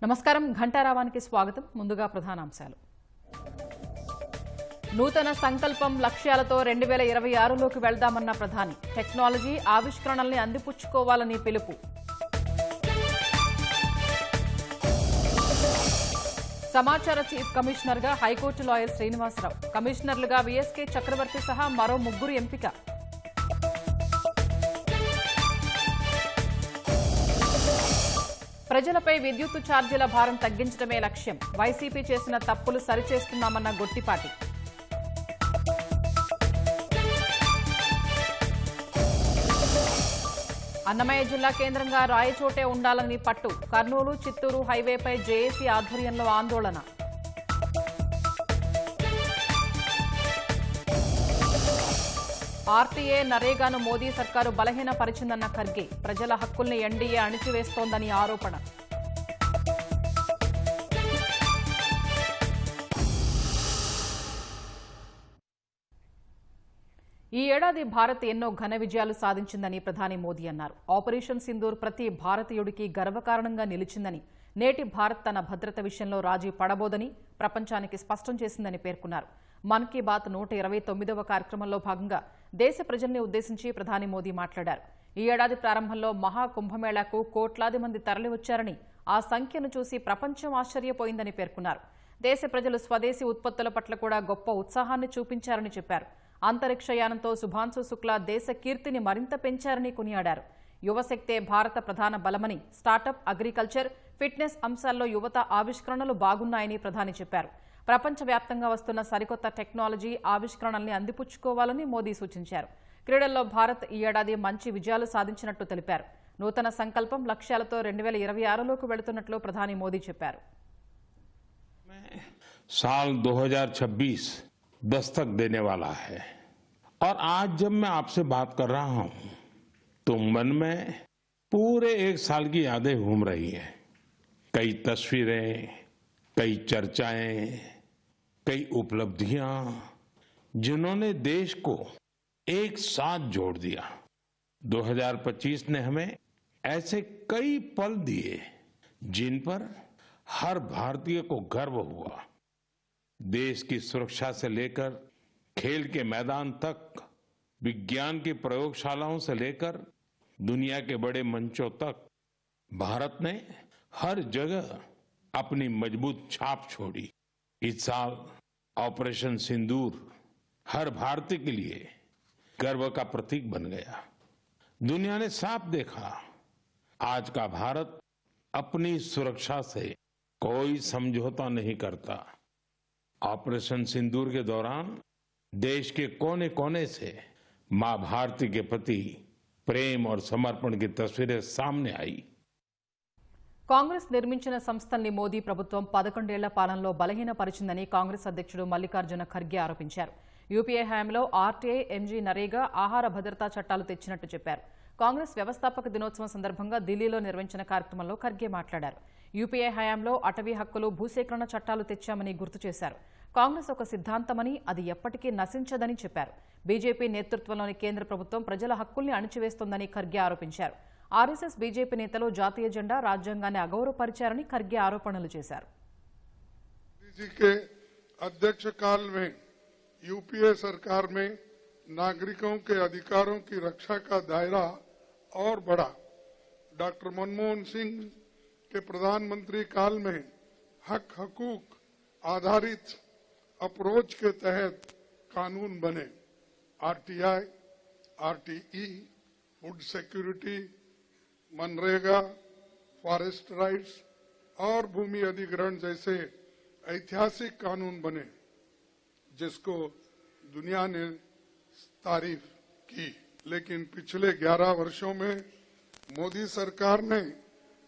నమస్కారం ఘంటారావానికి స్వాగతం. ముందుగా ప్రధానాంశాలు. నూతన సంకల్పం లక్ష్యాలతో 2026లోకి వెళ్దామన్న ప్రధాని. టెక్నాలజీ ఆవిష్కరణల్ని అందిపుచ్చుకోవాలని పిలుపు. సమాచార చీఫ్ కమిషనర్గా హైకోర్టు లాయర్ శ్రీనివాసరావు, కమిషనర్లుగా వీఎస్కే చక్రవర్తి సహా మరో 3 ఎంపిక. ప్రజలపై విద్యుత్ ఛార్జీల భారం తగ్గించడమే లక్ష్యం. వైసీపీ చేసిన తప్పులు సరిచేస్తున్నామన్న గొట్టిపాటి. అన్నమయ్య జిల్లా కేంద్రంగా రాయచోటే ఉండాలని పట్టు. కర్నూలు చిత్తూరు హైవేపై జేఏసీ ఆధ్వర్యంలో ఆందోళన. ఆర్టీఏ నరేగాను మోదీ సర్కారు బలహీనపరిచిందన్న ఖర్గే. ప్రజల హక్కుల్ని ఎన్డీఏ అణిచివేస్తోందని ఆరోపణ. ఈ ఏడాది భారత్ ఎన్నో ఘన విజయాలు సాధించిందని ప్రధాని మోదీ అన్నారు. ఆపరేషన్ సింధూర్ ప్రతి భారతీయుడికి గర్వకారణంగా నిలిచిందని, నేటి భారత్ తన భద్రత విషయంలో రాజీ పడబోదని ప్రపంచానికి స్పష్టం చేసిందని పేర్కొన్నారు. మన్ కీ బాత్ 129వ కార్యక్రమంలో భాగంగా దేశ ప్రజల్ని ఉద్దేశించి ప్రధాని మోదీ మాట్లాడారు. ఈ ఏడాది ప్రారంభంలో మహాకుంభమేళాకు కోట్లాది మంది తరలివచ్చారని, ఆ సంఖ్యను చూసి ప్రపంచం ఆశ్చర్యపోయిందని పేర్కొన్నారు. దేశ ప్రజలు స్వదేశీ ఉత్పత్తుల పట్ల కూడా గొప్ప ఉత్సాహాన్ని చూపించారని చెప్పారు. అంతరిక్షయానంతో శుభాంశు శుక్లా దేశ కీర్తిని మరింత పెంచారని కొనియాడారు. యువశక్తే భారత ప్రధాన బలమని, స్టార్టప్, అగ్రికల్చర్, ఫిట్నెస్ అంశాల్లో యువత ఆవిష్కరణలు బాగున్నాయని ప్రధాని చెప్పారు. ప్రపంచవ్యాప్తంగా వస్తున్న సరికొత్త టెక్నాలజీ ఆవిష్కరణల్ని అందిపుచ్చుకోవాలని మోదీ సూచించారు. క్రీడల్లో భారత్ ఈ ఏడాది మంచి విజయాలు సాధించినట్టు తెలిపారు. నూతన సంకల్పం లక్ష్యాలతో 2026లోకి వెళుతున్నట్లు ప్రధాని మోదీ చెప్పారు. साल 2026 दस्तक देने वाला है और आज जब मैं आपसे बात कर रहा हूं तो मन में पूरे 1 साल की यादें घूम रही हैं. कई तस्वीरें, कई चर्चाएं, कई उपलब्धियां जिन्होंने देश को एक साथ जोड़ दिया. 2025 ने हमें ऐसे कई पल दिए जिन पर हर भारतीय को गर्व हुआ. देश की सुरक्षा से लेकर खेल के मैदान तक, विज्ञान की प्रयोगशालाओं से लेकर दुनिया के बड़े मंचों तक भारत ने हर जगह अपनी मजबूत छाप छोड़ी. इस साल ऑपरेशन सिंदूर हर भारतीय के लिए गर्व का प्रतीक बन गया. दुनिया ने साफ देखा, आज का भारत अपनी सुरक्षा से कोई समझौता नहीं करता. ऑपरेशन सिंदूर के दौरान देश के कोने कोने से मां भारती के प्रति प्रेम और समर्पण की तस्वीरें सामने आई. కాంగ్రెస్ నిర్మించిన సంస్థల్ని మోదీ ప్రభుత్వం 11 ఏళ్ల పాలనలో బలహీనపరిచిందని కాంగ్రెస్ అధ్యక్షుడు మల్లికార్జున ఖర్గే ఆరోపించారు. యూపీఏ హయాంలో ఆర్టీఐ, ఎంజీ నరేగా, ఆహార భద్రతా చట్టాలు తెచ్చినట్టు చెప్పారు. కాంగ్రెస్ వ్యవస్థాపక దినోత్సవం సందర్భంగా ఢిల్లీలో నిర్వహించిన కార్యక్రమంలో ఖర్గే మాట్లాడారు. యూపీఏ హయాంలో అటవీ హక్కులు, భూసేకరణ చట్టాలు తెచ్చామని గుర్తు చేశారు. కాంగ్రెస్ ఒక సిద్ధాంతమని, అది ఎప్పటికీ నశించదని చెప్పారు. బీజేపీ నేతృత్వంలోని కేంద్ర ప్రభుత్వం ప్రజల హక్కుల్ని అణిచివేస్తోందని ఖర్గే ఆరోపించారు. ఆర్ఎస్ఎస్, బీజేపీ నేతలు జాతీయ జెండా, రాజ్యాంగాన్ని అగౌరవపరిచారని ఖర్గే ఆరోపణలు చేశారు. अध्यक्ष काल में यूपीए सरकार में नागरिकों के अधिकारों की रक्षा का दायरा और बढ़ा. डॉक्टर मनमोहन सिंह के प्रधानमंत्री काल में हक हकूक आधारित अप्रोच के तहत कानून बने. RTI, RTE, food security, MNREGA, forest rights और भूमि अधिग्रहण जैसे ऐतिहासिक कानून बने, जिसको दुनिया ने तारीफ की. लेकिन पिछले 11 वर्षों में मोदी सरकार ने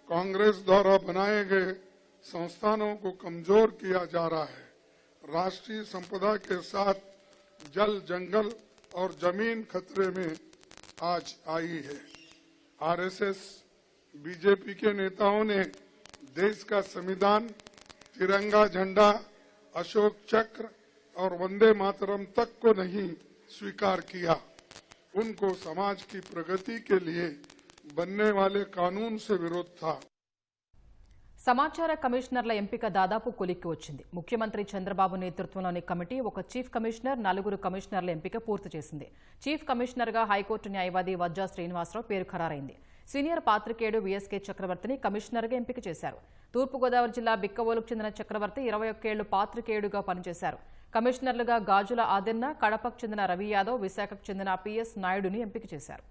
कांग्रेस द्वारा बनाए गए संस्थानों को कमजोर किया जा रहा है. राष्ट्रीय संपदा के साथ जल, जंगल और जमीन खतरे में आज आई है. आरएसएस, बीजेपी के नेताओं ने देश का संविधान, तिरंगा झंडा, अशोक चक्र और वंदे मातरम तक को नहीं स्वीकार किया. उनको समाज की प्रगति के लिए बनने वाले कानून से विरोध था. సమాచార కమిషనర్ల ఎంపిక దాదాపు కొలిక్కి వచ్చింది. ముఖ్యమంత్రి చంద్రబాబు నేతృత్వంలోని కమిటీ ఒక చీఫ్ కమిషనర్, 4 కమిషనర్ల ఎంపిక పూర్తి చేసింది. చీఫ్ కమిషనర్గా హైకోర్టు న్యాయవాది వజ్జా శ్రీనివాసరావు పేరు ఖరారైంది. సీనియర్ పాత్రికేయుడు వీఎస్కే చక్రవర్తిని కమిషనర్గా ఎంపిక చేశారు. తూర్పుగోదావరి జిల్లా బిక్కవోలుకు చెందిన చక్రవర్తి 21 ఏళ్లు పాత్రికేయుడుగా పనిచేశారు. కమిషనర్లుగా గాజుల ఆదెన్న, కడపకు చెందిన రవి యాదవ్, విశాఖకు చెందిన పిఎస్ నాయుడుని ఎంపిక చేశారు.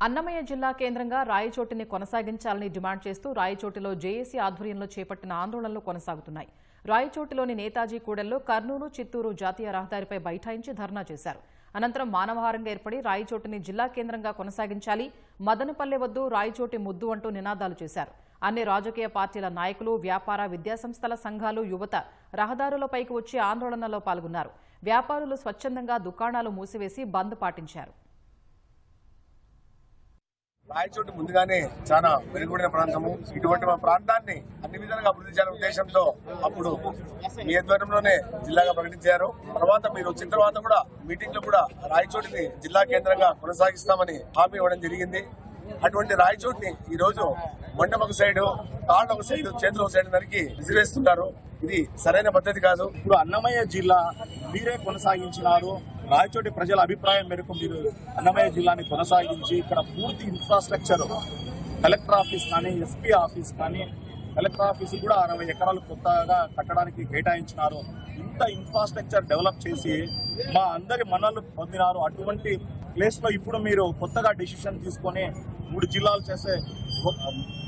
అన్నమయ్య జిల్లా కేంద్రంగా రాయచోటిని కొనసాగించాలని డిమాండ్ చేస్తూ రాయచోటిలో జేఏసీ ఆధ్వర్యంలో చేపట్టిన ఆందోళనలు కొనసాగుతున్నాయి. రాయచోటిలోని నేతాజీ కూడల్లో కర్నూలు, చిత్తూరు జాతీయ రహదారిపై బైఠాయించి ధర్నా చేశారు. అనంతరం మానవహారంగా ఏర్పడి రాయచోటిని జిల్లా కేంద్రంగా కొనసాగించాలి, మదనపల్లె వద్దు, రాయచోటి ముద్దు అంటూ నినాదాలు చేశారు. అన్ని రాజకీయ పార్టీల నాయకులు, వ్యాపార, విద్యాసంస్థల సంఘాలు, యువత రహదారులపైకి వచ్చి ఆందోళనలో పాల్గొన్నారు. వ్యాపారులు స్వచ్ఛందంగా దుకాణాలు మూసివేసి బంద్ పాటించారు. రాయచోటి ముందుగానే చాలా వెనుకబడిన ప్రాంతము. ఇటువంటి మా ప్రాంతాన్ని అన్ని విధాలుగా అభివృద్ధి చేయాలనే ఉద్దేశంతో అప్పుడు మీ ఆధ్వర్యంలోనే జిల్లాగా ప్రకటించారు. తర్వాత మీరు వచ్చిన తర్వాత కూడా మీటింగ్ లో కూడా రాయచోటిని జిల్లా కేంద్రంగా కొనసాగిస్తామని హామీ ఇవ్వడం జరిగింది. అటువంటి రాయచోటిని ఈ రోజు మండపం ఒక సైడ్, కాళ్ళు ఒక సైడ్, చేతులు ఒక సైడ్ నరికి విసిరేస్తున్నారు. ఇది సరైన పద్ధతి కాదు. ఇప్పుడు అన్నమయ్య జిల్లా మీరే కొనసాగించినారు. రాయచోటి ప్రజల అభిప్రాయం మేరకు మీరు అన్నమయ్య జిల్లాని కొనసాగించి ఇక్కడ పూర్తి ఇన్ఫ్రాస్ట్రక్చర్, కలెక్టర్ ఆఫీస్ కానీ, ఎస్పీ ఆఫీస్ కానీ, కలెక్టర్ ఆఫీస్ కూడా 60 ఎకరాలు కొత్తగా కట్టడానికి కేటాయించినారు. ఇంత ఇన్ఫ్రాస్ట్రక్చర్ డెవలప్ చేసి మా అందరి మన్నలు పొందినారు. అటువంటి ప్లేస్ లో ఇప్పుడు మీరు కొత్తగా డెసిషన్ తీసుకొని 3 జిల్లాలు చేసే,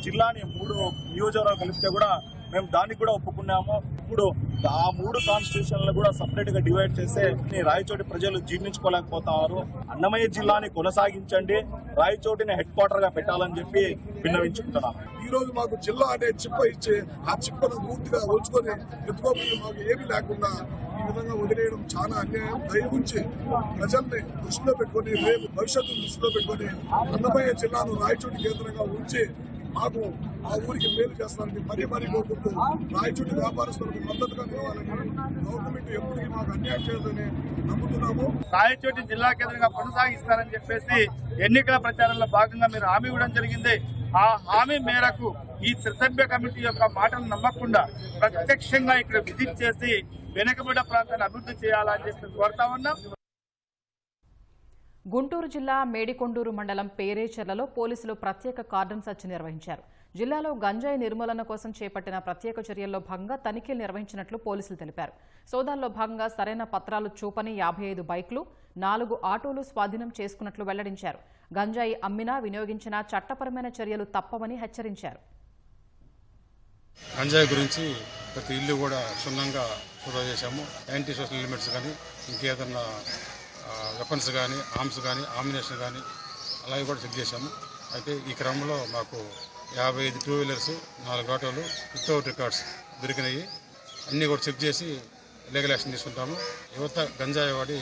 జిల్లాని 3 నియోజకవర్గాలు కలిపితే కూడా మేము దానికి కూడా ఒప్పుకున్నాము. ఇప్పుడు ఆ 3 కాన్స్టిట్యూషన్లు కూడా సపరేట్ గా డివైడ్ చేస్తే రాయచోటి ప్రజలు జీర్ణించుకోలేకపోతారు. అన్నమయ్య జిల్లాని కొనసాగించండి, రాయచోటిని హెడ్ క్వార్టర్ గా పెట్టాలని చెప్పి విన్నవించుకుంటున్నాం. ఈ రోజు మాకు జిల్లా అనే చిప్ప ఇచ్చి ఆ చిప్పను పూర్తిగా ఉంచుకొని ఎత్తుకోబోయి మాకు ఏమీ లేకుండా ఈ విధంగా వదిలేయడం చాలా అన్యాయం. దయవుంచి ప్రజల్ని దృష్టిలో పెట్టుకొని, రేపు భవిష్యత్తును దృష్టిలో పెట్టుకొని అన్నమయ్య జిల్లాను రాయచోటి కేంద్రంగా ఉంచి మాకు ఆ ఊరికి మేలు చేస్తారని మరీ కోరుకుంటూ రాయచోటి వ్యాపారస్తులకు మద్దతుగా నిలవాలని, గవర్నమెంట్ ఎప్పటికీ మాకు అన్యాయం చేయదని నమ్ముతున్నాము. రాయచోటి జిల్లా కేంద్రంగా కొనసాగిస్తారని చెప్పేసి ఎన్నికల ప్రచారంలో భాగంగా మీరు హామీ ఇవ్వడం జరిగింది. ఆ హామీ మేరకు ఈ త్రిసభ్య కమిటీ యొక్క మాటలు నమ్మకుండా ప్రత్యక్షంగా ఇక్కడ విజిట్ చేసి వెనుకబడ్డ ప్రాంతాన్ని అభివృద్ధి చేయాలని చెప్పి కోరుతా ఉన్నాం. గుంటూరు జిల్లా మేడికొండూరు మండలం పేరేచెర్లలో పోలీసులు ప్రత్యేక కార్డన్ సెర్చ్ నిర్వహించారు. జిల్లాలో గంజాయి నిర్మూలన కోసం చేపట్టిన ప్రత్యేక చర్యల్లో భాగంగా తనిఖీలు నిర్వహించినట్లు పోలీసులు తెలిపారు. సోదాల్లో భాగంగా సరైన పత్రాలు చూపని 55 బైక్లు, 4 ఆటోలు స్వాధీనం చేసుకున్నట్లు వెల్లడించారు. గంజాయి అమ్మినా, వినియోగించినా చట్టపరమైన చర్యలు తప్పవని హెచ్చరించారు. గంజాయి గురించి ప్రతి ఇల్లు కూడా క్షుణ్ణంగా ఫోటో చేశాము. యాంటీ సోషల్ ఎలిమెంట్స్ కానీ, ఇంకేదన్నా వెపన్స్ కానీ, ఆర్మ్స్ కానీ, ఆమ్యునేషన్ కానీ అలాగే కూడా చెక్ చేశాము. అయితే ఈ క్రమంలో మాకు 55 2 వీలర్స్, 4 ఆటోలు వితౌట్ రికార్డ్స్ దొరికినాయి. అన్నీ కూడా చెక్ చేసి లీగల్ యాక్షన్ తీసుకుంటాము. యువత గంజాయి వాడి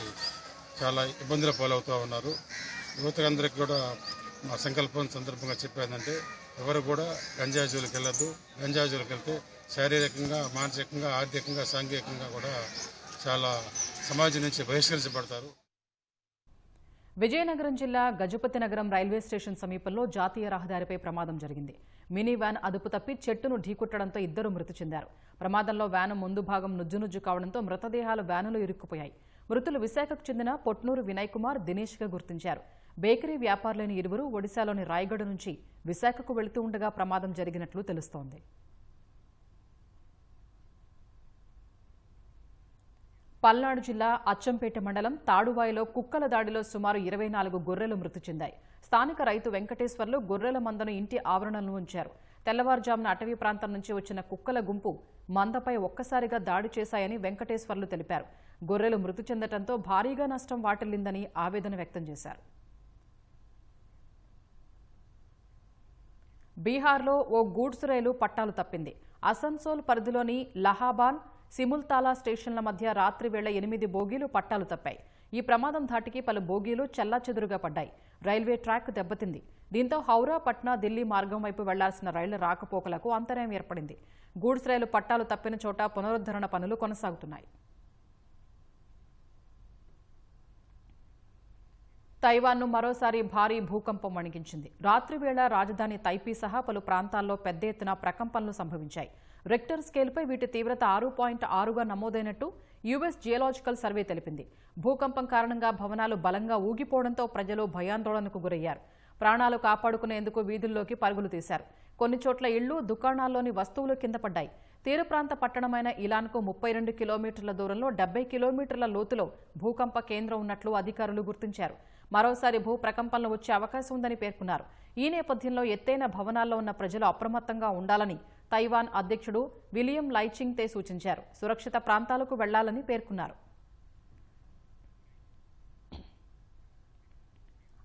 చాలా ఇబ్బందుల పాలవుతూ ఉన్నారు. యువతకందరికీ కూడా మా సంకల్పం సందర్భంగా చెప్పేదంటే ఎవరు కూడా గంజాయి జోలికి వెళ్ళొద్దు. గంజాయి జోలికి వెళ్తే శారీరకంగా, మానసికంగా, ఆర్థికంగా, సాంఘికంగా కూడా చాలా సమాజం నుంచి బహిష్కరించబడతారు. విజయనగరం జిల్లా గజపతి నగరం రైల్వే స్టేషన్ సమీపంలో జాతీయ రహదారిపై ప్రమాదం జరిగింది. మినీ వ్యాన్ అదుపు తప్పి చెట్టును ఢీకొట్టడంతో 2 మృతి చెందారు. ప్రమాదంలో వ్యాను ముందు భాగం నుజ్జునుజ్జు కావడంతో మృతదేహాలు వ్యానులో ఇరుక్కుపోయాయి. మృతులు విశాఖకు చెందిన పొట్నూరు వినయ్ కుమార్, దినేష్గా గుర్తించారు. బేకరీ వ్యాపారులైన ఇరువురు ఒడిశాలోని రాయగఢ నుంచి విశాఖకు వెళుతూ ఉండగా ప్రమాదం జరిగినట్లు తెలుస్తోంది. పల్నాడు జిల్లా అచ్చంపేట మండలం తాడువాయిలో కుక్కల దాడిలో సుమారు 24 గొర్రెలు మృతి చెందాయి. స్థానిక రైతు వెంకటేశ్వర్లు గొర్రెల మందను ఇంటి ఆవరణలో ఉంచారు. తెల్లవారుజామున అటవీ ప్రాంతం నుంచి వచ్చిన కుక్కల గుంపు మందపై ఒక్కసారిగా దాడి చేశాయని వెంకటేశ్వర్లు తెలిపారు. గొర్రెలు మృతి చెందడంతో భారీగా నష్టం వాటిల్లిందని ఆవేదన వ్యక్తం చేశారు. బీహార్లో ఓ గూడ్స్ రైలు పట్టాలు తప్పింది. అసన్సోల్ పరిధిలోని లహాబాన్, సిముల్తాలా స్టేషన్ల మధ్య రాత్రి వేళ 8 బోగీలు పట్టాలు తప్పాయి. ఈ ప్రమాదం ధాటికి పలు బోగీలు చెల్లాచెదురుగా పడ్డాయి. రైల్వే ట్రాక్ దెబ్బతింది. దీంతో హౌరా, పట్నా, ఢిల్లీ మార్గం వైపు వెళ్లాల్సిన రైళ్ల రాకపోకలకు అంతరాయం ఏర్పడింది. గూడ్స్ రైలు పట్టాలు తప్పిన చోట పునరుద్ధరణ పనులు కొనసాగుతున్నాయి. తైవాన్ను మరోసారి భారీ భూకంపం వణికించింది. రాత్రి వేళ రాజధాని తైపీ సహా పలు ప్రాంతాల్లో పెద్ద ఎత్తున ప్రకంపనలు సంభవించాయి. రెక్టర్ స్కేల్పై వీటి తీవ్రత 6.6గా నమోదైనట్టు యుఎస్ జియోలాజికల్ సర్వే తెలిపింది. భూకంపం కారణంగా భవనాలు బలంగా ఊగిపోవడంతో ప్రజలు భయాందోళనకు గురయ్యారు. ప్రాణాలు కాపాడుకునేందుకు వీధుల్లోకి పరుగులు తీశారు. కొన్ని చోట్ల ఇళ్లు, దుకాణాల్లోని వస్తువులు కింద పడ్డాయి. తీర ప్రాంత పట్టణమైన ఇలాన్కు 32 కిలోమీటర్ల దూరంలో 70 కిలోమీటర్ల లోతులో భూకంప కేంద్రం ఉన్నట్లు అధికారులు గుర్తించారు. మరోసారి భూ ప్రకంపనలు వచ్చే అవకాశం ఉందని పేర్కొన్నారు. ఈ నేపథ్యంలో ఎత్తైన భవనాల్లో ఉన్న ప్రజలు అప్రమత్తంగా ఉండాలని తైవాన్ అధ్యక్షుడు విలియం లైచింగ్ తే సూచించారు. సురక్షిత ప్రాంతాలకు వెళ్లాలని పేర్కొన్నారు.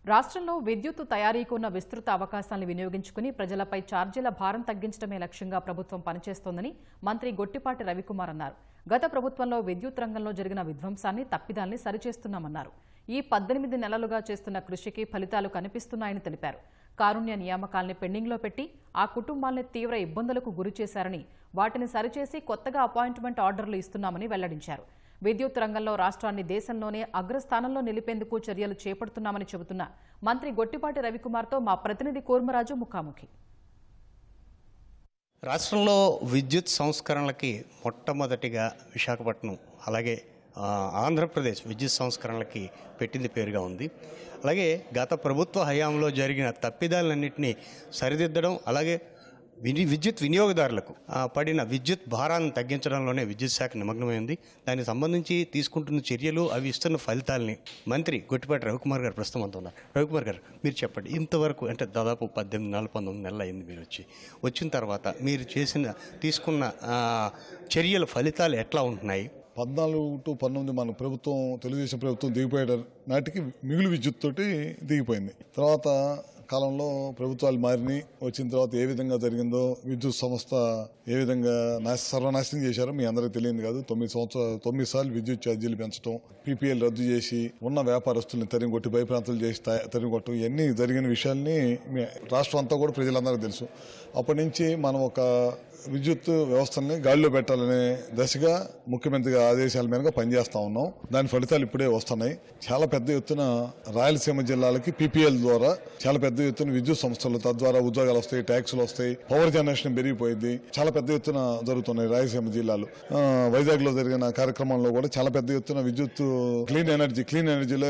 రాష్ట్రంలో విద్యుత్ తయారీకి ఉన్న విస్తృత అవకాశాలను వినియోగించుకుని ప్రజలపై ఛార్జీల భారం తగ్గించడమే లక్ష్యంగా ప్రభుత్వం పనిచేస్తోందని మంత్రి గొట్టిపాటి రవికుమార్ అన్నారు. గత ప్రభుత్వంలో విద్యుత్ రంగంలో జరిగిన విధ్వంసాన్ని, తప్పిదాల్ని సరిచేస్తున్నామన్నారు. ఈ 18 నెలలుగా చేస్తున్న కృషికి ఫలితాలు కనిపిస్తున్నాయని తెలిపారు. కారుణ్య నియామకాల్ని పెండింగ్లో పెట్టి ఆ కుటుంబాల్ని తీవ్ర ఇబ్బందులకు గురిచేశారని, వాటిని సరిచేసి కొత్తగా అపాయింట్మెంట్ ఆర్డర్లు ఇస్తున్నామని వెల్లడించారు. విద్యుత్ రంగంలో రాష్ట్రాన్ని దేశంలోనే అగ్రస్థానంలో నిలిపేందుకు చర్యలు చేపడుతున్నామని చెబుతున్న మంత్రి గొట్టిపాటి రవికుమార్తో మా ప్రతినిధి కూర్మరాజు ముఖాముఖి. రాష్ట్రంలో విద్యుత్ సంస్కరణలకి మొట్టమొదటిగా విశాఖపట్నం, అలాగే ఆంధ్రప్రదేశ్ విద్యుత్ సంస్కరణలకి పెట్టింది పేరుగా ఉంది. అలాగే గత ప్రభుత్వ హయాంలో జరిగిన తప్పిదాలన్నింటినీ సరిదిద్దడం, అలాగే విద్యుత్ వినియోగదారులకు పడిన విద్యుత్ భారాన్ని తగ్గించడంలోనే విద్యుత్ శాఖ నిమగ్నమైంది. దానికి సంబంధించి తీసుకుంటున్న చర్యలు, అవి ఇస్తున్న ఫలితాలని మంత్రి గొట్టిపాటి రవికుమార్ గారు ప్రస్తుతం అంతా ఉన్నారు. రవికుమార్ గారు, మీరు చెప్పండి, ఇంతవరకు అంటే దాదాపు 18 నెలలు 19 నెలలు అయింది మీరు వచ్చిన తర్వాత మీరు తీసుకున్న చర్యల ఫలితాలు ఎట్లా ఉంటున్నాయి? 14 to 19 మన ప్రభుత్వం, తెలుగుదేశం ప్రభుత్వం దిగిపోయే నాటికి మిగులు విద్యుత్ తోటి దిగిపోయింది. తర్వాత కాలంలో ప్రభుత్వాలు మారినాయి. వచ్చిన తర్వాత ఏ విధంగా జరిగిందో, విద్యుత్ సంస్థ ఏ విధంగా సర్వనాశనం చేశారో మీ అందరికీ తెలియదు కాదు. 9 సార్లు విద్యుత్ ఛార్జీలు పెంచడం, పీపీఎల్ రద్దు చేసి ఉన్న వ్యాపారస్తుల్ని తరిమికొట్టి భయప్రాంతాలు చేసి తరిమికొట్టడం, ఇవన్నీ జరిగిన విషయాల్ని రాష్ట్రం అంతా కూడా ప్రజలందరికీ తెలుసు. అప్పటి నుంచి మనం ఒక విద్యుత్ వ్యవస్థల్ని గాలిలో పెట్టాలనే దశగా ముఖ్యమంత్రి ఆదేశాల మేరకు పనిచేస్తా ఉన్నాం. దాని ఫలితాలు ఇప్పుడే వస్తున్నాయి. చాలా పెద్ద ఎత్తున రాయలసీమ జిల్లాలకి పీపీఎల్ ద్వారా చాలా పెద్ద ఎత్తున విద్యుత్ సంస్థలు, తద్వారా ఉద్యోగాలు వస్తాయి, ట్యాక్సులు వస్తాయి, పవర్ జనరేషన్ పెరిగిపోయింది. చాలా పెద్ద ఎత్తున జరుగుతున్నాయి రాయలసీమ జిల్లాలో. వైజాగ్ లో జరిగిన కార్యక్రమంలో కూడా చాలా పెద్ద ఎత్తున విద్యుత్ క్లీన్ ఎనర్జీలో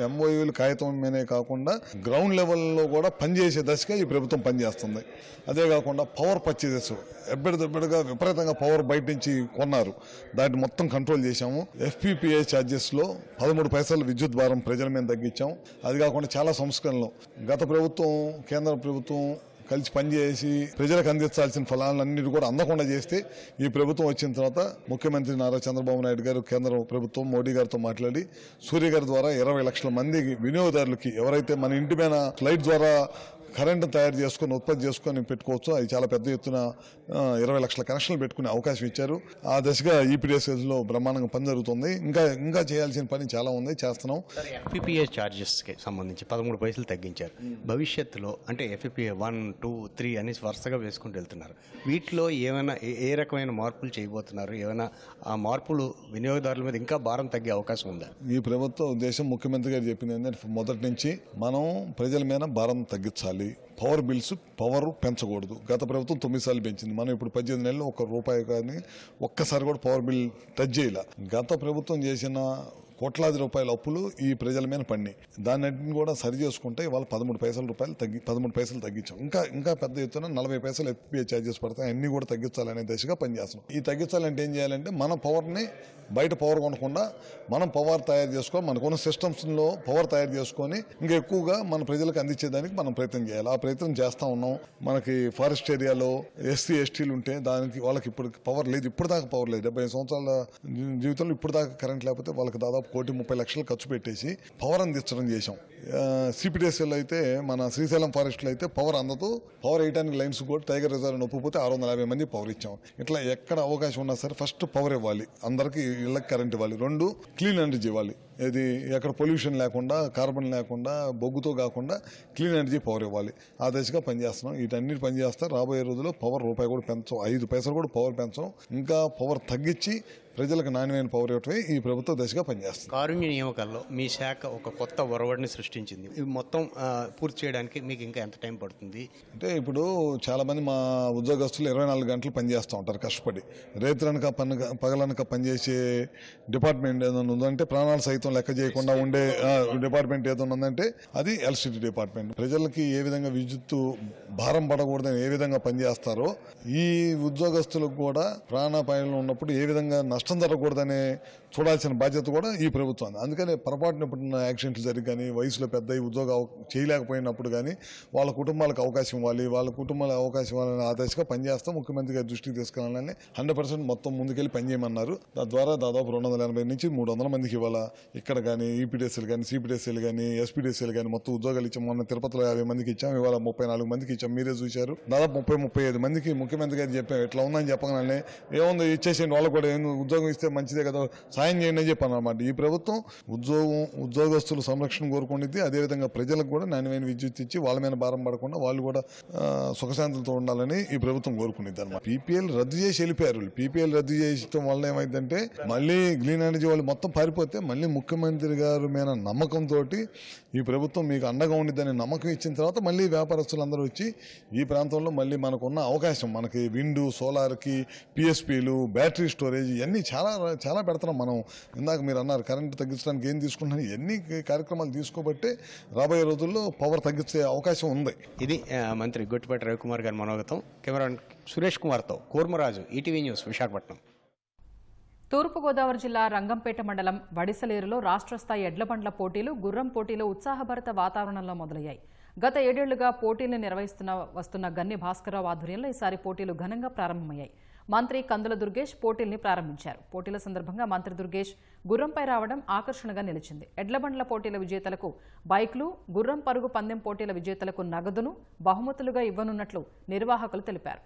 ఎంఓయూలు కాగితం మీదే కాకుండా గ్రౌండ్ లెవెల్లో కూడా పనిచేసే దశగా ఈ ప్రభుత్వం పనిచేస్తుంది. అదే కాకుండా పవర్ పర్చేజెస్ ఎబ్బెడదెబ్బెడగా విపరీతంగా పవర్ బయట నుంచి కొన్నారు. దాన్ని మొత్తం కంట్రోల్ చేశాము. ఎఫ్పీపీఏ ఛార్జెస్లో 13 పైసలు విద్యుత్ భారం ప్రజల మీద తగ్గించాం. అది కాకుండా చాలా సంస్కరణలు గత ప్రభుత్వం, కేంద్ర ప్రభుత్వం కలిసి పనిచేసి ప్రజలకు అందించాల్సిన ఫలాలన్నిటి కూడా అందకుండా చేస్తే ఈ ప్రభుత్వం వచ్చిన తర్వాత ముఖ్యమంత్రి నారా చంద్రబాబు నాయుడు గారు, కేంద్ర ప్రభుత్వం మోడీ గారితో మాట్లాడి సూర్య గారి ద్వారా 20 లక్షల మంది వినియోగదారులకి, ఎవరైతే మన ఇంటి మీద ఫ్లైట్ ద్వారా కరెంటు తయారు చేసుకుని ఉత్పత్తి చేసుకొని పెట్టుకోవచ్చు, అది చాలా పెద్ద ఎత్తున 20 లక్షల కనెక్షన్లు పెట్టుకునే అవకాశం ఇచ్చారు. ఆ దశగా ఈపీడీఎస్ఎస్లో బ్రహ్మాండంగా పని జరుగుతుంది. ఇంకా చేయాల్సిన పని చాలా ఉంది, చేస్తున్నాం. ఎఫ్పీపీఏ ఛార్జెస్కి సంబంధించి 13 పైసలు తగ్గించారు. భవిష్యత్తులో అంటే ఎఫ్పీపీఏ 1, 2, 3 అనేసి వరుసగా వేసుకుంటూ వెళ్తున్నారు. వీటిలో ఏమైనా ఏ రకమైన మార్పులు చేయబోతున్నారు? ఏమైనా ఆ మార్పులు వినియోగదారుల మీద ఇంకా భారం తగ్గే అవకాశం ఉందా? ఈ ప్రభుత్వ ఉద్దేశం, ముఖ్యమంత్రి గారు చెప్పింది ఏంటంటే, మొదటి నుంచి మనం ప్రజల మీద భారం తగ్గించాలి. పవర్ బిల్స్ పెంచకూడదు. గత ప్రభుత్వం 9 సార్లు పెంచింది. మనం ఇప్పుడు 18 నెలలు ₹1 కానీ ఒక్కసారి కూడా పవర్ బిల్ టచ్ చేయాల. గత ప్రభుత్వం చేసిన కోట్లాది రూపాయల అప్పులు ఈ ప్రజల మీద పడినాయి. దాన్నింటిని కూడా సరి చేసుకుంటే ఇవాళ 13 పైసలు తగ్గించాం. ఇంకా పెద్ద ఎత్తున 40 పైసలు ఎఫ్పీఏ ఛార్జెస్ పడతాయి. అన్ని కూడా తగ్గించాలనే దిశగా పనిచేస్తున్నాం. ఈ తగ్గించాలంటే ఏం చేయాలంటే, మన పవర్ని బయట పవర్ కొనకుండా మనం పవర్ తయారు చేసుకోవాలి. మనకున్న సిస్టమ్స్లో పవర్ తయారు చేసుకొని ఇంకా ఎక్కువగా మన ప్రజలకు అందించేదానికి మనం ప్రయత్నం చేయాలి. ఆ ప్రయత్నం చేస్తూ ఉన్నాం. మనకి ఫారెస్ట్ ఏరియాలో ఎస్సీ ఎస్టీలు ఉంటే దానికి వాళ్ళకి ఇప్పుడు పవర్ లేదు. ఇప్పుడు దాకా పవర్ లేదు. 75 సంవత్సరాల జీవితంలో ఇప్పుడు దాకా కరెంట్ లేకపోతే వాళ్ళకి దాదాపు ₹1,30,00,000 ఖర్చు పెట్టేసి పవర్ అందించడం చేశాం. సిపిడిఎస్ఎల్ అయితే, మన శ్రీశైలం ఫారెస్ట్లో అయితే పవర్ అందదు. పవర్ వేయడానికి లైన్స్ కూడా టైగర్ రిజర్వ్ ఒప్పుపోతే 650 మంది పవర్ ఇచ్చాం. ఇట్లా ఎక్కడ అవకాశం ఉన్నా సరే ఫస్ట్ పవర్ ఇవ్వాలి, అందరికీ ఇళ్ళకి కరెంట్ ఇవ్వాలి. 2 క్లీన్ ఎనర్జీ ఇవ్వాలి. ఇది ఎక్కడ పొల్యూషన్ లేకుండా, కార్బన్ లేకుండా, బొగ్గుతో కాకుండా క్లీన్ ఎనర్జీ పవర్ ఇవ్వాలి. ఆ దశగా పనిచేస్తున్నాం. వీటన్నిటి పనిచేస్తే రాబోయే రోజుల్లో పవర్ ₹1 కూడా పెంచం, 5 పైసలు కూడా పవర్ పెంచం. ఇంకా పవర్ తగ్గించి ప్రజలకు నాణ్యమైన పవర్ ఇవ్వటమే ఈ ప్రభుత్వ దశగా పనిచేస్తుంది. కారుణ్య నియామకాల్లో మీ శాఖ ఒక కొత్త ఒరవడిని సృష్టించింది. ఇవి మొత్తం పూర్తి చేయడానికి మీకు ఇంకా ఎంత టైం పడుతుంది? అంటే ఇప్పుడు చాలామంది మా ఉద్యోగస్తులు 24 గంటలు పనిచేస్తూ ఉంటారు కష్టపడి. రేతులనక పగలనక పనిచేసే డిపార్ట్మెంట్ ఏదైనా ఉందంటే, ప్రాణాలు సైతం లెక్క చేయకుండా ఉండే డిపార్ట్మెంట్ ఏదైనా ఉందంటే అది ఎలక్ట్రిసిటీ డిపార్ట్మెంట్. ప్రజలకి ఏ విధంగా విద్యుత్తు భారం పడకూడదని ఏ విధంగా పనిచేస్తారో, ఈ ఉద్యోగస్తులకు కూడా ప్రాణాపాయంలో ఉన్నప్పుడు ఏ విధంగా నష్టం జరగకూడదనే చూడాల్సిన బాధ్యత కూడా ఈ ప్రభుత్వం. అందుకని పొరపాటున ఎప్పుడున్న యాక్సిడెంట్లు జరిగి కానీ, వయసులో పెద్ద ఉద్యోగం చేయలేకపోయినప్పుడు కానీ వాళ్ళ కుటుంబాలకు అవకాశం ఇవ్వాలి, వాళ్ళ కుటుంబాలకు అవకాశం ఇవ్వాలని ఆదేశంగా పనిచేస్తాం. ముఖ్యమంత్రి గారి దృష్టికి తీసుకెళ్లాలని 100% మొత్తం ముందుకెళ్ళి పనిచేయమన్నారు. తద్వారా దాదాపు 280 నుంచి 300 మందికి ఇవాళ ఇక్కడ కానీ ఈపీడీఎస్ఎల్ కానీ, సిపిడిఎస్ఎల్ కానీ, ఎస్పీడీఎస్ఎల్ కానీ మొత్తం ఉద్యోగాలు ఇచ్చాం. మొన్న తిరుపతిలో 50 మందికి ఇచ్చాం, ఇవాళ 34 మందికి ఇచ్చాం. మీరే చూశారు. దాదాపు 30-35 మందికి ముఖ్యమంత్రి గారు చెప్పాం, ఇట్లా ఉందని చెప్పగానే ఏముంది ఇచ్చేసేయండి, వాళ్ళకు కూడా ఉద్యోగం ఇస్తే మంచిదే కదా, సాయం చేయండి అని చెప్పాను అనమాట. ఈ ప్రభుత్వం ఉద్యోగస్తుల సంరక్షణ కోరుకుంటుంది. అదేవిధంగా ప్రజలకు కూడా నాణ్యమైన విద్యుత్ ఇచ్చి వాళ్ళ మీద భారం పడకుండా వాళ్ళు కూడా సుఖశాంతులతో ఉండాలని ఈ ప్రభుత్వం కోరుకునేది అనమాట. పీపీఎల్ రద్దు చేసి వెళ్ళిపోయారు. పీపీఎల్ రద్దు చేయడం వల్ల ఏమైందంటే మళ్ళీ గ్రీన్ ఎనర్జీ వాళ్ళు మొత్తం పారిపోతే మళ్ళీ ముఖ్యమంత్రి గారి మీద నమ్మకంతో ఈ ప్రభుత్వం మీకు అండగా ఉండిద్దని నమ్మకం ఇచ్చిన తర్వాత మళ్ళీ వ్యాపారస్తులందరూ వచ్చి ఈ ప్రాంతంలో మళ్ళీ మనకున్న అవకాశం, మనకి విండ్, సోలార్కి, పిఎస్పీలు, బ్యాటరీ స్టోరేజ్ ఇవన్నీ చాలా చాలా పెడుతున్నాం మనం. ఇందాక మీరు అన్నారు కరెంటు తగ్గించడానికి ఏం తీసుకుంటున్నాను, ఇవన్నీ కార్యక్రమాలు తీసుకోబట్టే రాబోయే రోజుల్లో పవర్ తగ్గించే అవకాశం ఉంది. ఇది మంత్రి గొట్టిపాటి రవికుమార్ గారి మనోగతం. కెమెరా సురేష్ కుమార్తో కూర్మరాజు, ఈటీవీ న్యూస్, విశాఖపట్నం. తూర్పుగోదావరి జిల్లా రంగంపేట మండలం వడిసలేరులో రాష్ట్ర స్థాయి ఎడ్లబండ్ల పోటీలు, గుర్రం పోటీలు ఉత్సాహభరిత వాతావరణంలో మొదలయ్యాయి. గత 7 ఏళ్లుగా పోటీలను వస్తున్న గన్ని భాస్కరరావు ఆధ్వర్యంలో ఈసారి పోటీలు ఘనంగా ప్రారంభమయ్యాయి. మంత్రి కందుల దుర్గేష్ పోటీల్ని ప్రారంభించారు. పోటీల సందర్భంగా మంత్రి దుర్గేష్ గుర్రంపై రావడం ఆకర్షణగా నిలిచింది. ఎడ్లబండ్ల పోటీల విజేతలకు బైక్లు, గుర్రం పరుగు పందెం పోటీల విజేతలకు నగదును బహుమతులుగా ఇవ్వనున్నట్లు నిర్వాహకులు తెలిపారు.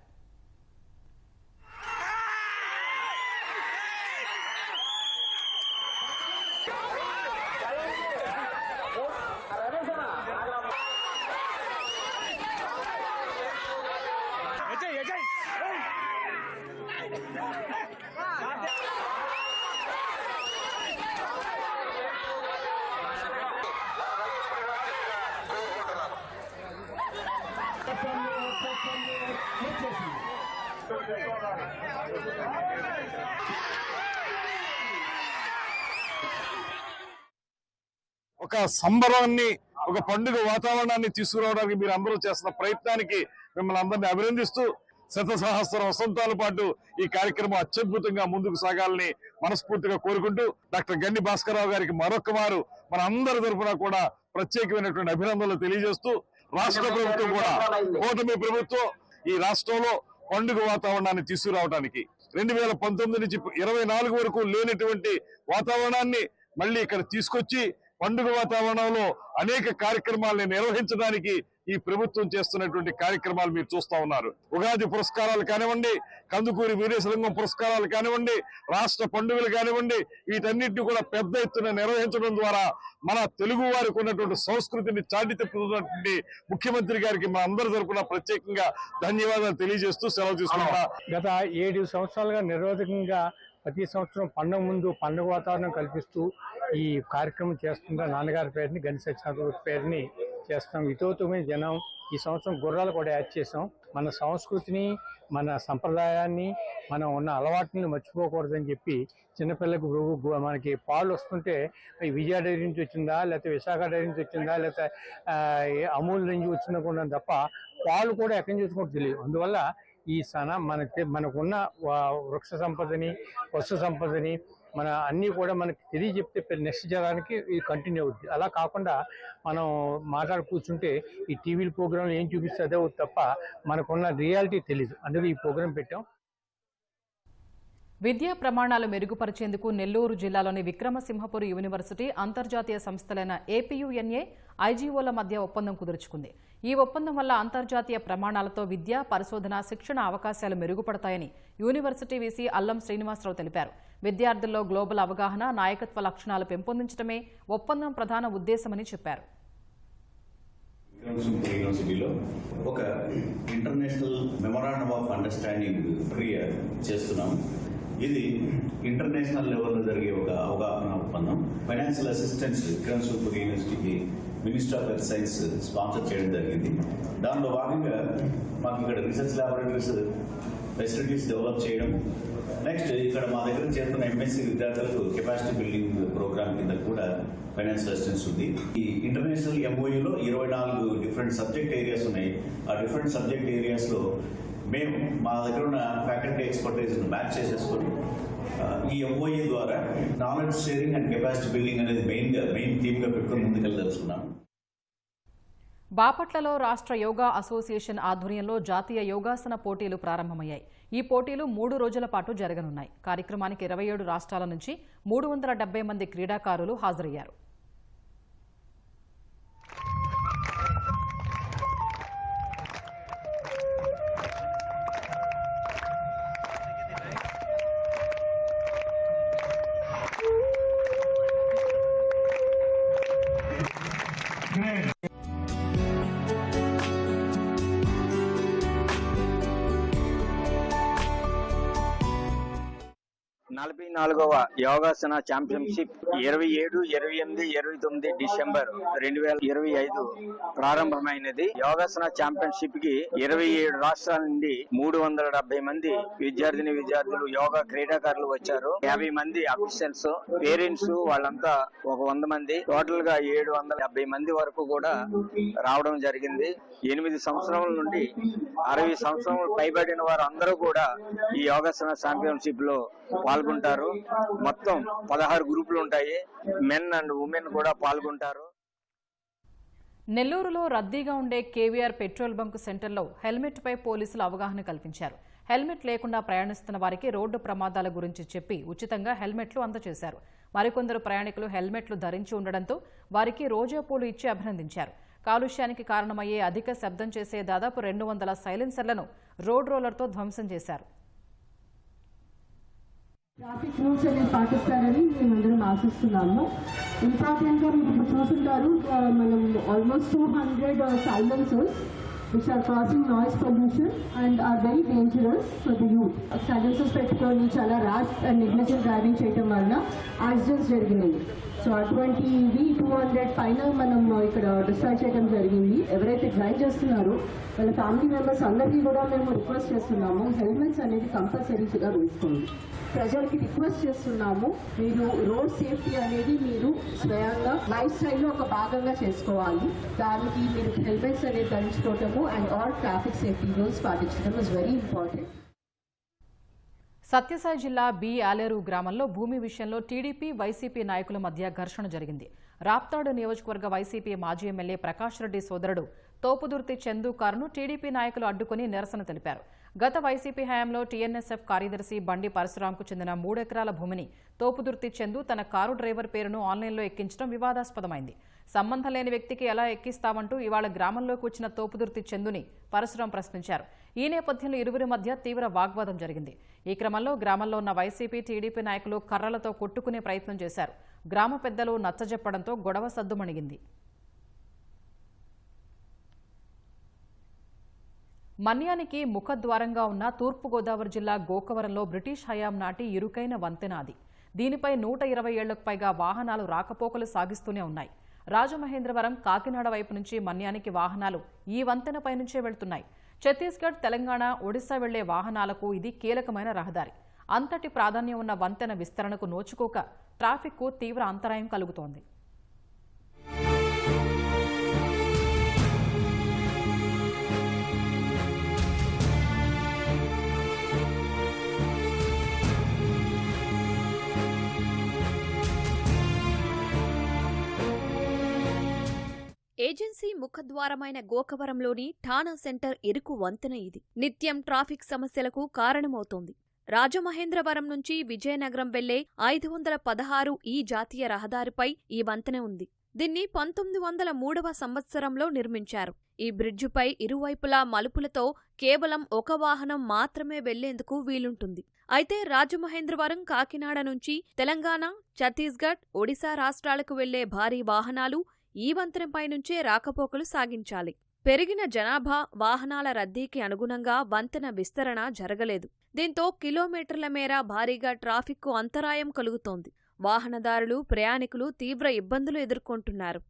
ఒక సంబరాన్ని, ఒక పండుగ వాతావరణాన్ని తీసుకురావడానికి మీరు అందరూ చేస్తున్న ప్రయత్నానికి మిమ్మల్ని అందరినీ అభినందిస్తూ, శతసహస్ర వసంతాల పాటు ఈ కార్యక్రమం అత్యద్భుతంగా ముందుకు సాగాలని మనస్ఫూర్తిగా కోరుకుంటూ, డాక్టర్ గన్ని భాస్కరరావు గారికి మరొక మారు మన అందరి తరఫున కూడా ప్రత్యేకమైనటువంటి అభినందనలు తెలియజేస్తూ, రాష్ట్ర ప్రభుత్వం కూడా, కూటమి ప్రభుత్వం ఈ రాష్ట్రంలో పండుగ వాతావరణాన్ని తీసుకురావడానికి 2019 నుంచి 24 వరకు లేనటువంటి వాతావరణాన్ని మళ్ళీ ఇక్కడ తీసుకొచ్చి పండుగ వాతావరణంలో అనేక కార్యక్రమాలను నిర్వహించడానికి ఈ ప్రభుత్వం చేస్తున్నటువంటి కార్యక్రమాలు మీరు చూస్తా ఉన్నారు. ఉగాది పురస్కారాలు కానివ్వండి, కందుకూరి వీరేశలింగం పురస్కారాలు కానివ్వండి, రాష్ట్ర పండుగలు కానివ్వండి, వీటన్నిటిని కూడా పెద్ద ఎత్తున నిర్వహించడం ద్వారా మన తెలుగు వారికి ఉన్నటువంటి సంస్కృతిని చాటి చెప్పుతున్నటువంటి ముఖ్యమంత్రి గారికి మా అందరి తరపున ప్రత్యేకంగా ధన్యవాదాలు తెలియజేస్తూ సెలవు తీసుకుంటా. గత 7 సంవత్సరాలుగా నిరోధకంగా ప్రతి సంవత్సరం పండుగ ముందు పండుగ వాతావరణం కల్పిస్తూ ఈ కార్యక్రమం చేస్తున్న నాన్నగారి పేరుని గని సత్యనారాయణ పేరుని చేస్తాం. ఇతోతమైన జనం ఈ సంవత్సరం గుర్రాలు కూడా యాడ్ చేసాం. మన సంస్కృతిని, మన సంప్రదాయాన్ని, మనం ఉన్న అలవాట్లని మర్చిపోకూడదని చెప్పి చిన్నపిల్లలకు మనకి పాలు వస్తుంటే విజయ డైరీ నుంచి వచ్చిందా, లేకపోతే విశాఖ డైరీ నుంచి వచ్చిందా, లేకపోతే అమూల్ నుంచి వచ్చిందా తప్ప పాలు కూడా ఎక్కడి నుంచి వచ్చుకుంటూ తెలియదు. అందువల్ల ఈ మనకున్న వృక్ష సంపదని, పశు సంపదని, మన అన్నీ కూడా మనకి తెలియజెప్తే నెక్స్ట్ జనానికి ఇది కంటిన్యూ అవుద్ది. అలా కాకుండా మనం మాట్లాడి కూర్చుంటే ఈ టీవీ ప్రోగ్రాంలు ఏం చూపిస్తే అదే అవుతుంది తప్ప మనకున్న రియాలిటీ తెలీదు. అందుకే ఈ ప్రోగ్రాం పెట్టాం. విద్యా ప్రమాణాలు మెరుగుపరిచేందుకు నెల్లూరు జిల్లాలోని విక్రమసింహపురి యూనివర్సిటీ అంతర్జాతీయ సంస్థలైన ఏపీయూఎన్ఏ, ఐజీఓల మధ్య ఒప్పందం కుదుర్చుకుంది. ఈ ఒప్పందం వల్ల అంతర్జాతీయ ప్రమాణాలతో విద్య, పరిశోధన, శిక్షణ అవకాశాలు మెరుగుపడతాయని యూనివర్సిటీ వీసీ అల్లం శ్రీనివాసరావు తెలిపారు. విద్యార్థుల్లో గ్లోబల్ అవగాహన, నాయకత్వ లక్షణాలు పెంపొందించడమే ఒప్పందం ప్రధాన ఉద్దేశమని చెప్పారు. యూనివర్సిటీలో ఒక ఇంటర్నేషనల్ మెమొరాండం ఆఫ్ అండర్స్టాండింగ్ ప్రక్రియ చేస్తున్నాము. ఇది ఇంటర్నేషనల్ లెవెల్లో జరిగే ఒక అవగాహన ఒప్పందం. ఫైనాన్షియల్ అసిస్టెన్స్ కిరణ్ సూపర్ యూనివర్సిటీకి minister of earth science sponsor చేయడం జరిగింది. దానిలో భాగంగా మాకు ఇక్కడ రీసెర్చ్ ల్యాబొరేటరీస్ ఫెసిలిటీస్ డెవలప్ చేయడం, నెక్స్ట్ ఇక్కడ మా దగ్గర చేరుతున్న ఎంఎస్సీ విద్యార్థులకు కెపాసిటీ బిల్డింగ్ ప్రోగ్రామ్ కింద కూడా ఫైనాన్షియల్ అసిస్టెన్స్ ఉంది. ఈ ఇంటర్నేషనల్ ఎంఓయూలో 24 డిఫరెంట్ సబ్జెక్ట్ ఏరియాస్ ఉన్నాయి. ఆ డిఫరెంట్ సబ్జెక్ట్ ఏరియాస్లో మేము మా దగ్గర ఉన్న ఫ్యాకల్టీ ఎక్స్పర్టైజ్ను మ్యాచ్ చేసేసుకొని ఈ ఎంఓయూ ద్వారా knowledge sharing and capacity building అనేది మెయిన్ థీమ్గా పెట్టుకుని ముందుకెళ్ళదలుచుకున్నాము. బాపట్లలో రాష్ట్ర యోగా అసోసియేషన్ ఆధ్వర్యంలో జాతీయ యోగాసన పోటీలు ప్రారంభమయ్యాయి. ఈ పోటీలు 3 రోజుల పాటు జరగనున్నాయి. కార్యక్రమానికి 27 రాష్ట్రాల నుంచి 370 మంది క్రీడాకారులు హాజరయ్యారు. నాలుగవ యోగాసన ఛాంపియన్షిప్ 27, 28, 29 డిసెంబర్ 2025 ప్రారంభమైనది. యోగాసన ఛాంపియన్షిప్ కి 27 రాష్ట్రాల నుండి 370 మంది విద్యార్థులు యోగా క్రీడాకారులు వచ్చారు. 50 మంది అఫీషియల్స్, పేరెంట్స్ వాళ్ళంతా ఒక 100 మంది, టోటల్ గా 770 మంది వరకు కూడా రావడం జరిగింది. 8 సంవత్సరాల నుండి 60 సంవత్సరాలు పైబడిన వారు అందరూ కూడా ఈ యోగాసన ఛాంపియన్షిప్ లో పాల్గొంటారు. మొత్తం 16 గ్రూపులు ఉంటాయి. మెన్ అండ్ ఉమెన్ కూడా పాల్గొంటారు. నెల్లూరులో రద్దీగా ఉండే కేవీఆర్ పెట్రోల్ బంక్ సెంటర్లో హెల్మెట్ పై పోలీసులు అవగాహన కల్పించారు. హెల్మెట్ లేకుండా ప్రయాణిస్తున్న వారికి రోడ్డు ప్రమాదాల గురించి చెప్పి ఉచితంగా హెల్మెట్లు అందజేశారు. మరికొందరు ప్రయాణికులు హెల్మెట్లు ధరించి ఉండడంతో వారికి రోజా పూలు ఇచ్చి అభినందించారు. కాలుష్యానికి కారణమయ్యే అధిక శబ్దం చేసే దాదాపు 200 సైలెన్సర్లను రోడ్ రోలర్తో ధ్వంసం చేశారు. ట్రాఫిక్ రూల్స్ అనేది పాటిస్తారని మేమందరం ఆశిస్తున్నాము. ఇంపార్టెంట్ గా మీరు ఇప్పుడు చూస్తుంటారు, మనం almost 200 silencers which are causing noise pollution and are very dangerous for the youth. Silencers పెట్టుకొని చాలా ర్యాష్ అండ్ నెగ్లిజెంట్ డ్రైవింగ్ చేయడం వల్ల యాక్సిడెంట్స్ జరిగినాయి. సో అటువంటి 200 పైన మనం ఇక్కడ డిస్ట్రాయ్ చేయడం జరిగింది. ఎవరైతే డ్రైవ్ చేస్తున్నారో వాళ్ళ ఫ్యామిలీ మెంబర్స్ అందరికీ కూడా మేము రిక్వెస్ట్ చేస్తున్నాము, హెల్మెట్స్ అనేది కంపల్సరీగా వేసుకోండి. ప్రజలకి రిక్వెస్ట్ చేస్తున్నాము, మీరు రోడ్ సేఫ్టీ అనేది మీరు స్వయంగా లైఫ్ స్టైల్లో ఒక భాగంగా చేసుకోవాలి. దానికి మీరు హెల్మెట్స్ అనేది ధరించుకోవటము and all traffic safety rules పాటించడం ఇస్ వెరీ ఇంపార్టెంట్. సత్యసాయి జిల్లా బి ఆలేరు గ్రామంలో భూమి విషయంలో టీడీపీ, వైసీపీ నాయకుల మధ్య ఘర్షణ జరిగింది. రాప్తాడు నియోజకవర్గ వైసీపీ మాజీ ఎమ్మెల్యే ప్రకాష్ రెడ్డి సోదరుడు తోపుదుర్తి చందు కారును టీడీపీ నాయకులు అడ్డుకుని నిరసన తెలిపారు. గత వైసీపీ హయాంలో టీఎన్ఎస్ఎఫ్ కార్యదర్శి బండి పరశురాంకు చెందిన 3 ఎకరాల భూమిని తోపుదుర్తి చందు తన కారు డ్రైవర్ పేరును ఆన్లైన్లో ఎక్కించడం వివాదాస్పదమైంది. సంబంధం లేని వ్యక్తికి ఎలా ఎక్కిస్తామంటూ ఇవాళ గ్రామంలోకి వచ్చిన తోపుదుర్తి చందుని పరశురాం ప్రశ్నించారు. ఈ నేపథ్యంలో ఇరువురి మధ్య తీవ్ర వాగ్వాదం జరిగింది. ఈ క్రమంలో గ్రామంలో ఉన్న వైసీపీ, టీడీపీ నాయకులు కర్రలతో కొట్టుకునే ప్రయత్నం చేశారు. గ్రామ పెద్దలు నచ్చజెప్పడంతో గొడవ సద్దుమణిగింది. మన్యానికి ముఖద్వారంగా ఉన్న తూర్పుగోదావరి జిల్లా గోకవరంలో బ్రిటిష్ హయాం నాటి ఇరుకైన వంతెన అది. దీనిపై 120 ఏళ్లకు పైగా వాహనాలు రాకపోకలు సాగిస్తూనే ఉన్నాయి. రాజమహేంద్రవరం, కాకినాడ వైపు నుంచి మన్యానికి వాహనాలు ఈ వంతెనపై నుంచే వెళ్తున్నాయి. ఛత్తీస్గఢ్, తెలంగాణ, ఒడిశా వెళ్లే వాహనాలకు ఇది కీలకమైన రహదారి. అంతటి ప్రాధాన్యం ఉన్న వంతెన విస్తరణకు నోచుకోక ట్రాఫిక్కు తీవ్ర అంతరాయం కలుగుతోంది. ఏజెన్సీ ముఖద్వారమైన గోకవరంలోని ఠాణా సెంటర్ ఇరుకు వంతెన ఇది. నిత్యం ట్రాఫిక్ సమస్యలకు కారణమవుతోంది. రాజమహేంద్రవరం నుంచి విజయనగరం వెళ్లే 516 ఈ జాతీయ రహదారిపై ఈ వంతెన ఉంది. దీన్ని 1903వ సంవత్సరంలో నిర్మించారు. ఈ బ్రిడ్జిపై ఇరువైపులా మలుపులతో కేవలం ఒక వాహనం మాత్రమే వెళ్లేందుకు వీలుంటుంది. అయితే రాజమహేంద్రవరం, కాకినాడ నుంచి తెలంగాణ, ఛత్తీస్గఢ్, ఒడిశా రాష్ట్రాలకు వెళ్లే భారీ వాహనాలు ఈ వంతెనపై నుంచే రాకపోకలు సాగించాలి. పెరిగిన జనాభా, వాహనాల రద్దీకి అనుగుణంగా వంతెన విస్తరణ జరగలేదు. దీంతో కిలోమీటర్ల మేర భారీగా ట్రాఫిక్కు అంతరాయం కలుగుతోంది. వాహనదారులు, ప్రయాణికులు తీవ్ర ఇబ్బందులు ఎదుర్కొంటున్నారు.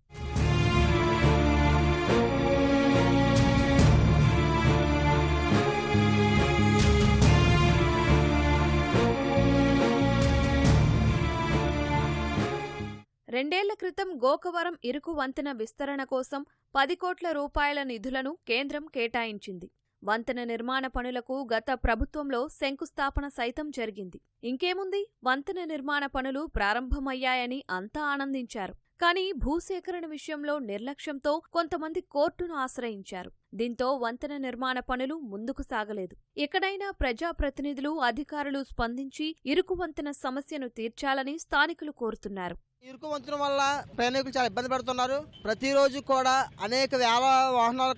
రెండేళ్ల క్రితం గోకవరం ఇరుకు వంతెన విస్తరణ కోసం 10 కోట్ల రూపాయల నిధులను కేంద్రం కేటాయించింది. వంతెన నిర్మాణ పనులకు గత ప్రభుత్వంలో శంకుస్థాపన సైతం జరిగింది. ఇంకేముంది, వంతెన నిర్మాణ పనులు ప్రారంభమయ్యాయని అంతా ఆనందించారు. కానీ భూసేకరణ విషయంలో నిర్లక్ష్యంతో కొంతమంది కోర్టును ఆశ్రయించారు. దీంతో వంతెన నిర్మాణ పనులు ముందుకు సాగలేదు. ఎక్కడైనా ప్రజాప్రతినిధులు, అధికారులు స్పందించి ఇరుకు వంతెన సమస్యను తీర్చాలని స్థానికులు కోరుతున్నారు. ఇరుకు వంతెన వల్ల ప్రయాణికులు చాలా ఇబ్బంది పడుతున్నారు. ప్రతిరోజు కూడా అనేక వేల వాహనాలు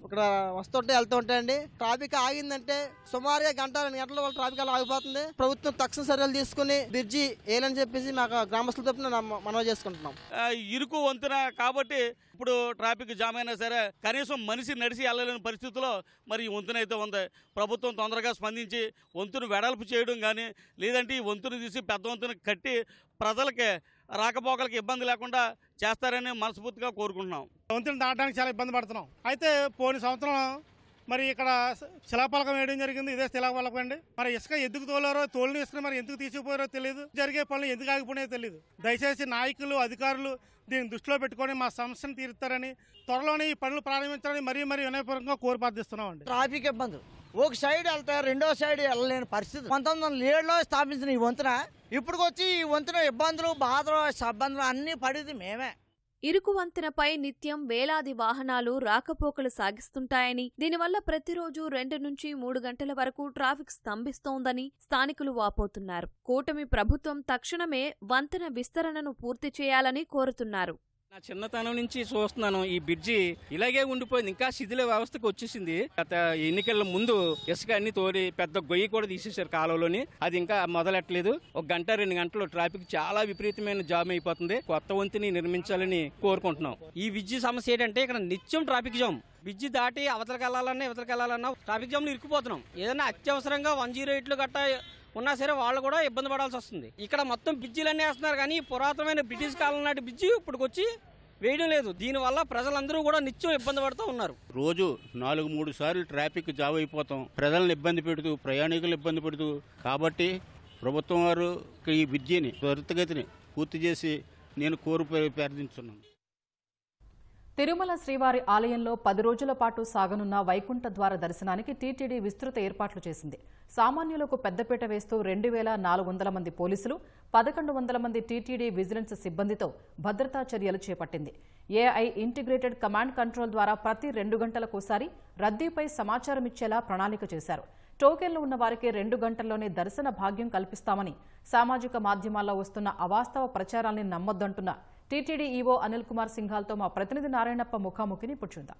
ఇక్కడ వస్తుంటే వెళ్తూ ఉంటాయండి. ట్రాఫిక్ ఆగిందంటే సుమారుగా గంట 2 గంటల వల్ల ట్రాఫిక్ అలా ఆగిపోతుంది. ప్రభుత్వం తక్షణ చర్యలు తీసుకుని బ్రిడ్జి వేయాలని చెప్పేసి మాకు గ్రామస్తుల తరపున మనవి చేసుకుంటున్నాం. ఇరుకు వంతెన కాబట్టి ఇప్పుడు ట్రాఫిక్ జామ్ అయినా సరే కనీసం మనిషి నడిచి వెళ్ళలేని పరిస్థితిలో మరి ఈ వంతెన అయితే ఉంది. ప్రభుత్వం తొందరగా స్పందించి వంతెన వెడల్పు చేయడం కానీ, లేదంటే ఈ వంతెన తీసి పెద్ద వంతెన కట్టి ప్రజలకి రాకపోకలకి ఇబ్బంది లేకుండా చేస్తారని మనస్ఫూర్తిగా కోరుకుంటున్నాం. వంతెన దాటడానికి చాలా ఇబ్బంది పడుతున్నాం. అయితే పోయిన సంవత్సరం మరి ఇక్కడ శిలాపలకం వేయడం జరిగింది. ఇదే శిలాపలకం అండి. మరి ఇసుక ఎందుకు తోలారో, తోలిన ఇసుక మరి ఎందుకు తీసుకుపోయారో తెలియదు. జరిగే పనులు ఎందుకు ఆగిపోయినాయో తెలియదు. దయచేసి నాయకులు, అధికారులు దీన్ని దృష్టిలో పెట్టుకొని మా సమస్యను తీరుతారని, త్వరలోనే ఈ పనులు ప్రారంభించాలని మరీ వినయపూర్వకంగా కోరి ప్రార్థిస్తున్నామండి. ట్రాఫిక్ ఇబ్బంది, ఒక సైడ్ వెళ్తే రెండో సైడ్ వెళ్ళలేని పరిస్థితి. 1907లో స్థాపించిన ఈ వంతెన ఇప్పుడు వచ్చి ఈ వంతెన ఇబ్బందులు, బాధలు, సబ్బందులు అన్ని పడేది మేమే. ఇరుకు వంతెనపై నిత్యం వేలాది వాహనాలు రాకపోకలు సాగిస్తుంటాయని, దీనివల్ల ప్రతిరోజు 2 నుంచి 3 గంటల వరకు ట్రాఫిక్ స్తంభిస్తోందని స్థానికులు వాపోతున్నారు. కూటమి ప్రభుత్వం తక్షణమే వంతెన విస్తరణను పూర్తి చేయాలని కోరుతున్నారు. నా చిన్నతనం నుంచి చూస్తున్నాను, ఈ బ్రిడ్జి ఇలాగే ఉండిపోయింది. ఇంకా శిథిల వ్యవస్థకు వచ్చేసింది. గత ఎన్నికల ముందు ఇసుక అన్ని తోడి పెద్ద గొయ్యి కూడా తీసేశారు కాలువలోని. అది ఇంకా మొదలెట్టలేదు. 1 గంట 2 గంటలు ట్రాఫిక్ చాలా విపరీతమైన జామ్ అయిపోతుంది. కొత్త వంతెని నిర్మించాలని కోరుకుంటున్నాం. ఈ బ్రిడ్జి సమస్య ఏంటంటే ఇక్కడ నిత్యం ట్రాఫిక్ జామ్. బ్రిడ్జి దాటి అవతలకెళ్లాలన్నా ట్రాఫిక్ జామ్ లో ఇరుక్కుపోతున్నాం. ఏదైనా అత్యవసరంగా 108 గట్ట ఉన్నా సరే వాళ్ళు కూడా ఇబ్బంది పడాల్సి వస్తుంది. ఇక్కడ మొత్తం బ్రిడ్జిలన్నీ వేస్తున్నారు, కానీ పురాతనమైన బ్రిటిష్ కాలం నాటి బ్రిడ్జి ఇప్పటికొచ్చి వేయడం లేదు. దీనివల్ల ప్రజలందరూ కూడా నిత్యం ఇబ్బంది పడుతూ ఉన్నారు. రోజు 4-3 సార్లు ట్రాఫిక్ జామ్ అయిపోతాం. ప్రజలను ఇబ్బంది పెడుతూ, ప్రయాణికులు ఇబ్బంది పెడుతూ. కాబట్టి ప్రభుత్వం వారు ఈ బ్రిడ్జిని త్వరితగతిని పూర్తి చేసి నేను ప్రార్థించున్నాను. తిరుమల శ్రీవారి ఆలయంలో 10 రోజుల పాటు సాగనున్న వైకుంఠ ద్వార దర్శనానికి టీటీడీ విస్తృత ఏర్పాట్లు చేసింది. సామాన్యులకు పెద్దపీట వేస్తూ 2,400 మంది పోలీసులు, 1,100 మంది టీటీడీ విజిలెన్స్ సిబ్బందితో భద్రతా చర్యలు చేపట్టింది. ఏఐ ఇంటిగ్రేటెడ్ కమాండ్ కంట్రోల్ ద్వారా ప్రతి 2 గంటలకోసారి రద్దీపై సమాచారం ఇచ్చేలా ప్రణాళిక చేశారు. టోకెన్లు ఉన్న వారికి 2 గంటల్లోనే దర్శన భాగ్యం కల్పిస్తామని, సామాజిక మాధ్యమాల్లో వస్తున్న అవాస్తవ ప్రచారాల్ని నమ్మొద్దంటున్న టీటీడీ ఈవో అనిల్ కుమార్ సింఘాల్తో మా ప్రతినిధి నారాయణప్ప ముఖాముఖిని ఇప్పుడు చూద్దాం.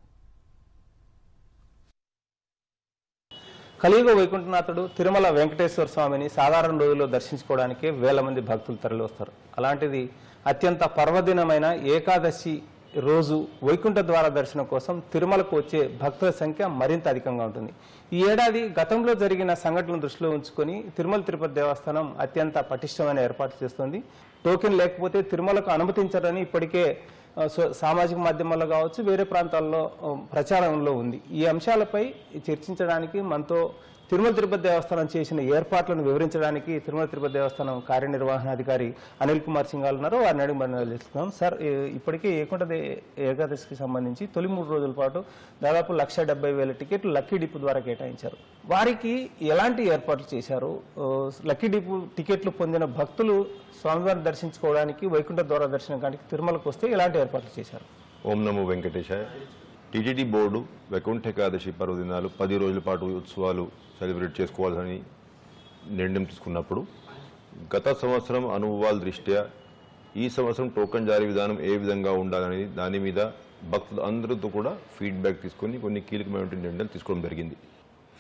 కలియుగ వైకుంఠనాథుడు తిరుమల వెంకటేశ్వర స్వామిని సాధారణ రోజుల్లో దర్శించుకోవడానికి వేల మంది భక్తులు తరలివస్తారు. అలాంటిది అత్యంత పర్వదినమైన ఏకాదశి రోజు వైకుంఠ ద్వార దర్శనం కోసం తిరుమలకు వచ్చే భక్తుల సంఖ్య మరింత అధికంగా ఉంటుంది. ఈ ఏడాది గతంలో జరిగిన సంఘటనలను దృష్టిలో ఉంచుకొని తిరుమల తిరుపతి దేవస్థానం అత్యంత పటిష్టమైన ఏర్పాట్లు చేస్తుంది. టోకెన్ లేకపోతే తిరుమలకు అనుమతించరని ఇప్పటికే సామాజిక మాధ్యమాల్లో కావచ్చు, వేరే ప్రాంతాల్లో ప్రచారంలో ఉంది. ఈ అంశాలపై చర్చించడానికి మనతో తిరుమల తిరుపతి దేవస్థానం చేసిన ఏర్పాట్లను వివరించడానికి తిరుమల తిరుపతి దేవస్థానం కార్యనిర్వహణాధికారి అనిల్ కుమార్ సింఘాల్ ఉన్నారు. వారిని అడిగి మనం చేస్తున్నాం. సార్, ఇప్పటికే ఏకాదశికి సంబంధించి తొలి 3 రోజుల పాటు దాదాపు 1,70,000 టికెట్లు లక్కీ డిపో ద్వారా కేటాయించారు. వారికి ఎలాంటి ఏర్పాట్లు చేశారు? లక్కీ డిపో టికెట్లు పొందిన భక్తులు స్వామివారిని దర్శించుకోవడానికి, వైకుంఠ ద్వార దర్శనానికి తిరుమలకు వస్తే ఎలాంటి ఏర్పాట్లు చేశారు? ఓం నమో వెంకటేశాయ. టీటీడీ బోర్డు వైకుంఠ ఏకాదశి పర్వదినాలు 10 రోజుల పాటు ఉత్సవాలు సెలబ్రేట్ చేసుకోవాలని నిర్ణయం తీసుకున్నప్పుడు గత సంవత్సరం అనుభవాల దృష్ట్యా ఈ సంవత్సరం టోకెన్ జారీ విధానం ఏ విధంగా ఉండాలని దాని మీద భక్తులు అందరితో కూడా ఫీడ్బ్యాక్ తీసుకొని కొన్ని కీలకమైన నిర్ణయాలు తీసుకోవడం జరిగింది.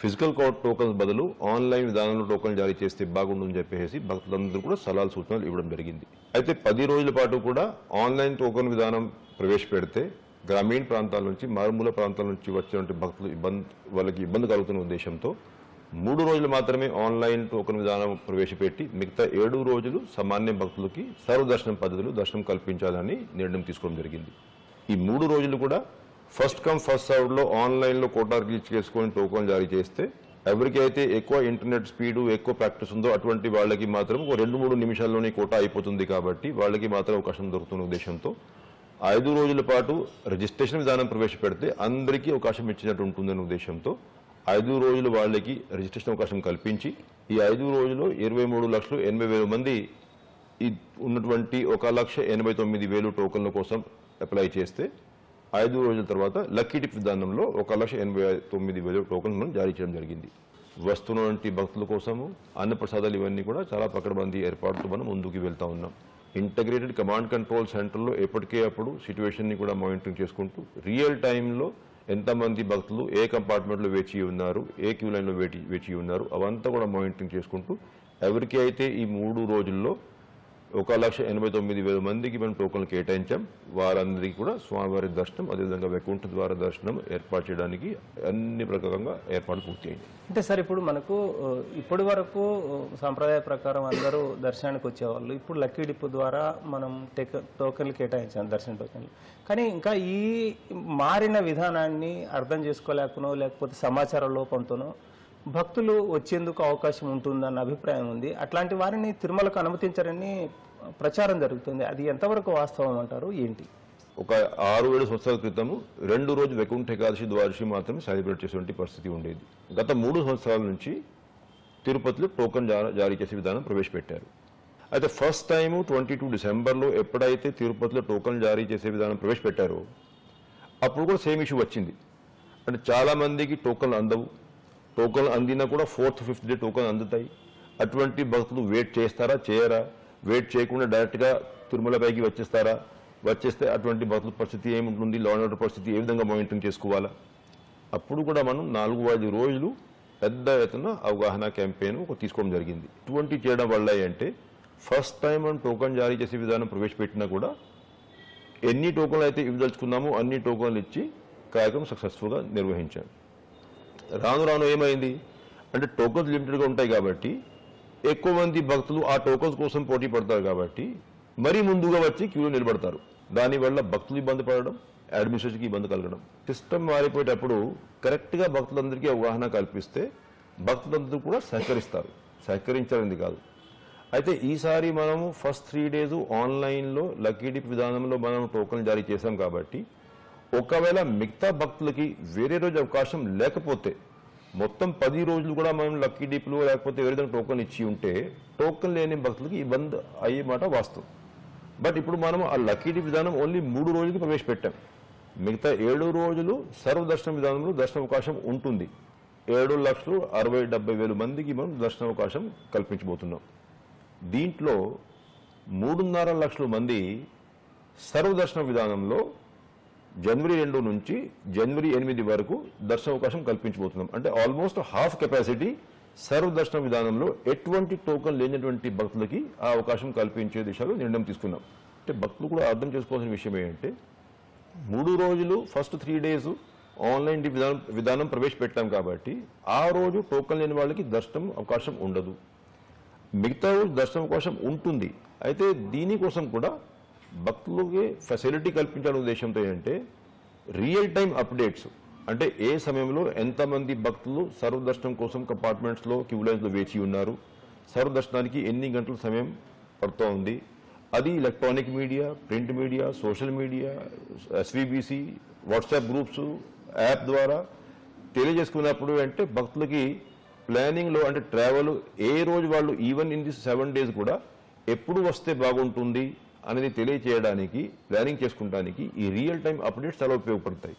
ఫిజికల్ టోకన్స్ బదులు ఆన్లైన్ విధానంలో టోకెన్ జారీ చేస్తే బాగుంటుందని చెప్పేసి భక్తులందరూ కూడా సలహాలు, సూచనలు ఇవ్వడం జరిగింది. అయితే 10 రోజుల పాటు కూడా ఆన్లైన్ టోకెన్ విధానం ప్రవేశపెడితే గ్రామీణ ప్రాంతాల నుంచి మారుమూల ప్రాంతాల నుంచి వచ్చేటువంటి భక్తులు వాళ్ళకి ఇబ్బంది కలుగుతున్న ఉద్దేశంతో 3 రోజులు మాత్రమే ఆన్లైన్ టోకెన్ విధానం ప్రవేశపెట్టి మిగతా 7 రోజులు సామాన్య భక్తులకి సర్వదర్శనం పద్ధతిలో దర్శనం కల్పించాలని నిర్ణయం తీసుకోవడం జరిగింది. ఈ 3 రోజులు కూడా ఫస్ట్ కమ్ ఫస్ట్ సర్వ్డ్లో ఆన్లైన్లో కోటా రిలీజ్ చేసుకొని టోకెన్ జారీ చేస్తే ఎవరికైతే ఎక్కువ ఇంటర్నెట్ స్పీడు ఎక్కువ ప్రాక్టీస్ ఉందో అటువంటి వాళ్ళకి మాత్రం 2-3 నిమిషాల్లోనే కోటా అయిపోతుంది కాబట్టి వాళ్ళకి మాత్రం అవకాశం దొరుకుతున్న ఉద్దేశంతో 5 రోజుల పాటు రిజిస్ట్రేషన్ విధానం ప్రవేశపెడితే అందరికీ అవకాశం ఇచ్చినట్టు ఉంటుందనే ఉద్దేశంతో 5 రోజులు వాళ్ళకి రిజిస్ట్రేషన్ అవకాశం కల్పించి ఈ 5 రోజుల్లో 23,80,000 మంది ఉన్నటువంటి 1,89,000 టోకన్ల కోసం అప్లై చేస్తే 5 రోజుల తర్వాత లక్కీ డిప్ విధానంలో 1,89,000 టోకన్లు మనం జారీ చేయడం జరిగింది. వస్తున్నటువంటి భక్తుల కోసము అన్నప్రసాదాలు ఇవన్నీ కూడా చాలా పకడ్బందీ ఏర్పాటుతో మనం ముందుకు వెళ్తా ఉన్నాం. ఇంటగ్రేటెడ్ కమాండ్ కంట్రోల్ సెంటర్లో ఎప్పటికే అప్పుడు సిచ్యువేషన్ని కూడా మానిటరింగ్ చేసుకుంటూ రియల్ టైంలో ఎంతమంది భక్తులు ఏ కంపార్ట్మెంట్లో వేచి ఉన్నారు, ఏ క్యూ లైన్లో వేచి ఉన్నారు అవంతా కూడా మానిటరింగ్ చేసుకుంటూ ఎవరికి అయితే ఈ 3 రోజుల్లో 1,89,000 మందికి మనం టోకన్లు కేటాయించాం వారందరికీ కూడా స్వామివారి దర్శనం అదేవిధంగా వైకుంఠ ద్వార దర్శనం ఏర్పాటు చేయడానికి అన్ని ప్రకారంగా ఏర్పాటు పూర్తయింది. అంటే సార్ ఇప్పుడు మనకు ఇప్పటి వరకు సాంప్రదాయ ప్రకారం అందరూ దర్శనానికి వచ్చేవాళ్ళు. ఇప్పుడు లక్కీ డిప్ ద్వారా మనం టోకెన్లు కేటాయించాం, దర్శన టోకెన్లు. కానీ ఇంకా ఈ మారిన విధానాన్ని అర్థం చేసుకోలేకనో లేకపోతే సమాచార లోపంతోనో భక్తులు వచ్చేందుకు అవకాశం ఉంటుందన్న అభిప్రాయం ఉంది. అట్లాంటి వారిని తిరుమలకు అనుమతించారని ప్రచారం జరుగుతుంది. అది ఎంతవరకు వాస్తవం అంటారు, ఏంటి? ఒక 6-7 సంవత్సరాల క్రితము 2 రోజు వైకుంఠ ఏకాదశి ద్వాదశి మాత్రమే సెలబ్రేట్ చేసేటువంటి పరిస్థితి ఉండేది. గత 3 సంవత్సరాల నుంచి తిరుపతిలో టోకన్ జారీ చేసే విధానం ప్రవేశపెట్టారు. అయితే ఫస్ట్ టైము 22 డిసెంబర్లో ఎప్పుడైతే తిరుపతిలో టోకన్ జారీ చేసే విధానం ప్రవేశపెట్టారో అప్పుడు కూడా సేమ్ ఇష్యూ వచ్చింది. అంటే చాలా మందికి టోకన్లు అందవు, టోకన్లు అందినా కూడా 4th 5th డే టోకన్ అందుతాయి. అటువంటి భక్తులు వెయిట్ చేస్తారా చేయరా, వెయిట్ చేయకుండా డైరెక్ట్గా తిరుమలపైకి వచ్చేస్తే అటువంటి భక్తుల పరిస్థితి ఏముంటుంది, లా అండ్ ఆర్డర్ పరిస్థితి ఏ విధంగా మానిటరింగ్ చేసుకోవాలా. అప్పుడు కూడా మనం 4-5 రోజులు పెద్ద ఎత్తున అవగాహన క్యాంపెయిన్ తీసుకోవడం జరిగింది. ఇటువంటి చేయడం వల్ల అంటే ఫస్ట్ టైం మనం టోకన్ జారీ చేసే విధానం ప్రవేశపెట్టినా కూడా ఎన్ని టోకన్లు అయితే ఇవ్వదలుచుకున్నామో అన్ని టోకన్లు ఇచ్చి కార్యక్రమం సక్సెస్ఫుల్గా నిర్వహించాం. రాను ఏమైంది అంటే టోకన్స్ లిమిటెడ్గా ఉంటాయి కాబట్టి ఎక్కువ మంది భక్తులు ఆ టోకన్స్ కోసం పోటీ పడతారు కాబట్టి మరీ ముందుగా వచ్చి క్యూలో నిలబడతారు. దానివల్ల భక్తులు ఇబ్బంది పడడం, అడ్మినిస్ట్రేషన్కి ఇబ్బంది కలగడం. సిస్టమ్ మారిపోయేటప్పుడు కరెక్ట్గా భక్తులందరికీ అవగాహన కల్పిస్తే భక్తులందరూ కూడా సహకరించాలని కాదు. అయితే ఈసారి మనము ఫస్ట్ 3 days ఆన్లైన్లో లక్కీ డిప్ విధానంలో మనం టోకన్ జారీ చేశాం కాబట్టి ఒకవేళ మిగతా భక్తులకి వేరే రోజు అవకాశం లేకపోతే మొత్తం 10 రోజులు కూడా మనం లక్కీ డిప్లో లేకపోతే వేరే టోకన్ ఇచ్చి ఉంటే టోకన్ లేని భక్తులకి ఇబ్బంది అయ్యే మాట వాస్తవం. బట్ ఇప్పుడు మనం ఆ లక్కీ డిప్ విధానం ఓన్లీ 3 రోజులకి ప్రవేశపెట్టాం. మిగతా 7 రోజులు సర్వదర్శనం విధానంలో దర్శన అవకాశం ఉంటుంది. 7,60,70,000 మందికి మనం దర్శన అవకాశం కల్పించబోతున్నాం. దీంట్లో 3.5 లక్షల మంది సర్వదర్శన విధానంలో జనవరి 2 నుంచి జనవరి 8 వరకు దర్శన అవకాశం కల్పించబోతున్నాం. అంటే ఆల్మోస్ట్ హాఫ్ కెపాసిటీ సర్వదర్శన విధానంలో ఎటువంటి టోకన్ లేనటువంటి భక్తులకి ఆ అవకాశం కల్పించే దిశలో నిర్ణయం తీసుకున్నాం. అంటే భక్తులు కూడా అర్థం చేసుకోవాల్సిన విషయం ఏంటంటే 3 రోజులు ఫస్ట్ 3 days ఆన్లైన్ విధానం ప్రవేశపెట్టాం కాబట్టి ఆ రోజు టోకన్ లేని వాళ్ళకి దర్శనం అవకాశం ఉండదు, మిగతా రోజు దర్శనం అవకాశం ఉంటుంది. అయితే దీనికోసం కూడా భక్తులకి ఫెసిలిటీ కల్పించాలనే ఉద్దేశంతో ఏంటంటే రియల్ టైం అప్డేట్స్, అంటే ఏ సమయంలో ఎంతమంది భక్తులు సర్వదర్శనం కోసం కంపార్ట్మెంట్స్లో క్యూ లైన్స్లో వేచి ఉన్నారు, సర్వదర్శనానికి ఎన్ని గంటల సమయం పడుతూ ఉంది, అది electronic media, print media, social media, SVBC, WhatsApp groups, app ద్వారా తెలియజేసుకున్నప్పుడు అంటే భక్తులకి ప్లానింగ్లో అంటే ట్రావెల్ ఏ రోజు వాళ్ళు ఈవెన్ ఇన్ దిస్ 7 days కూడా ఎప్పుడు వస్తే బాగుంటుంది అనేది తెలియచేయడానికి ప్లానింగ్ చేసుకోవడానికి ఈ రియల్ టైం అప్డేట్స్ చాలా ఉపయోగపడతాయి.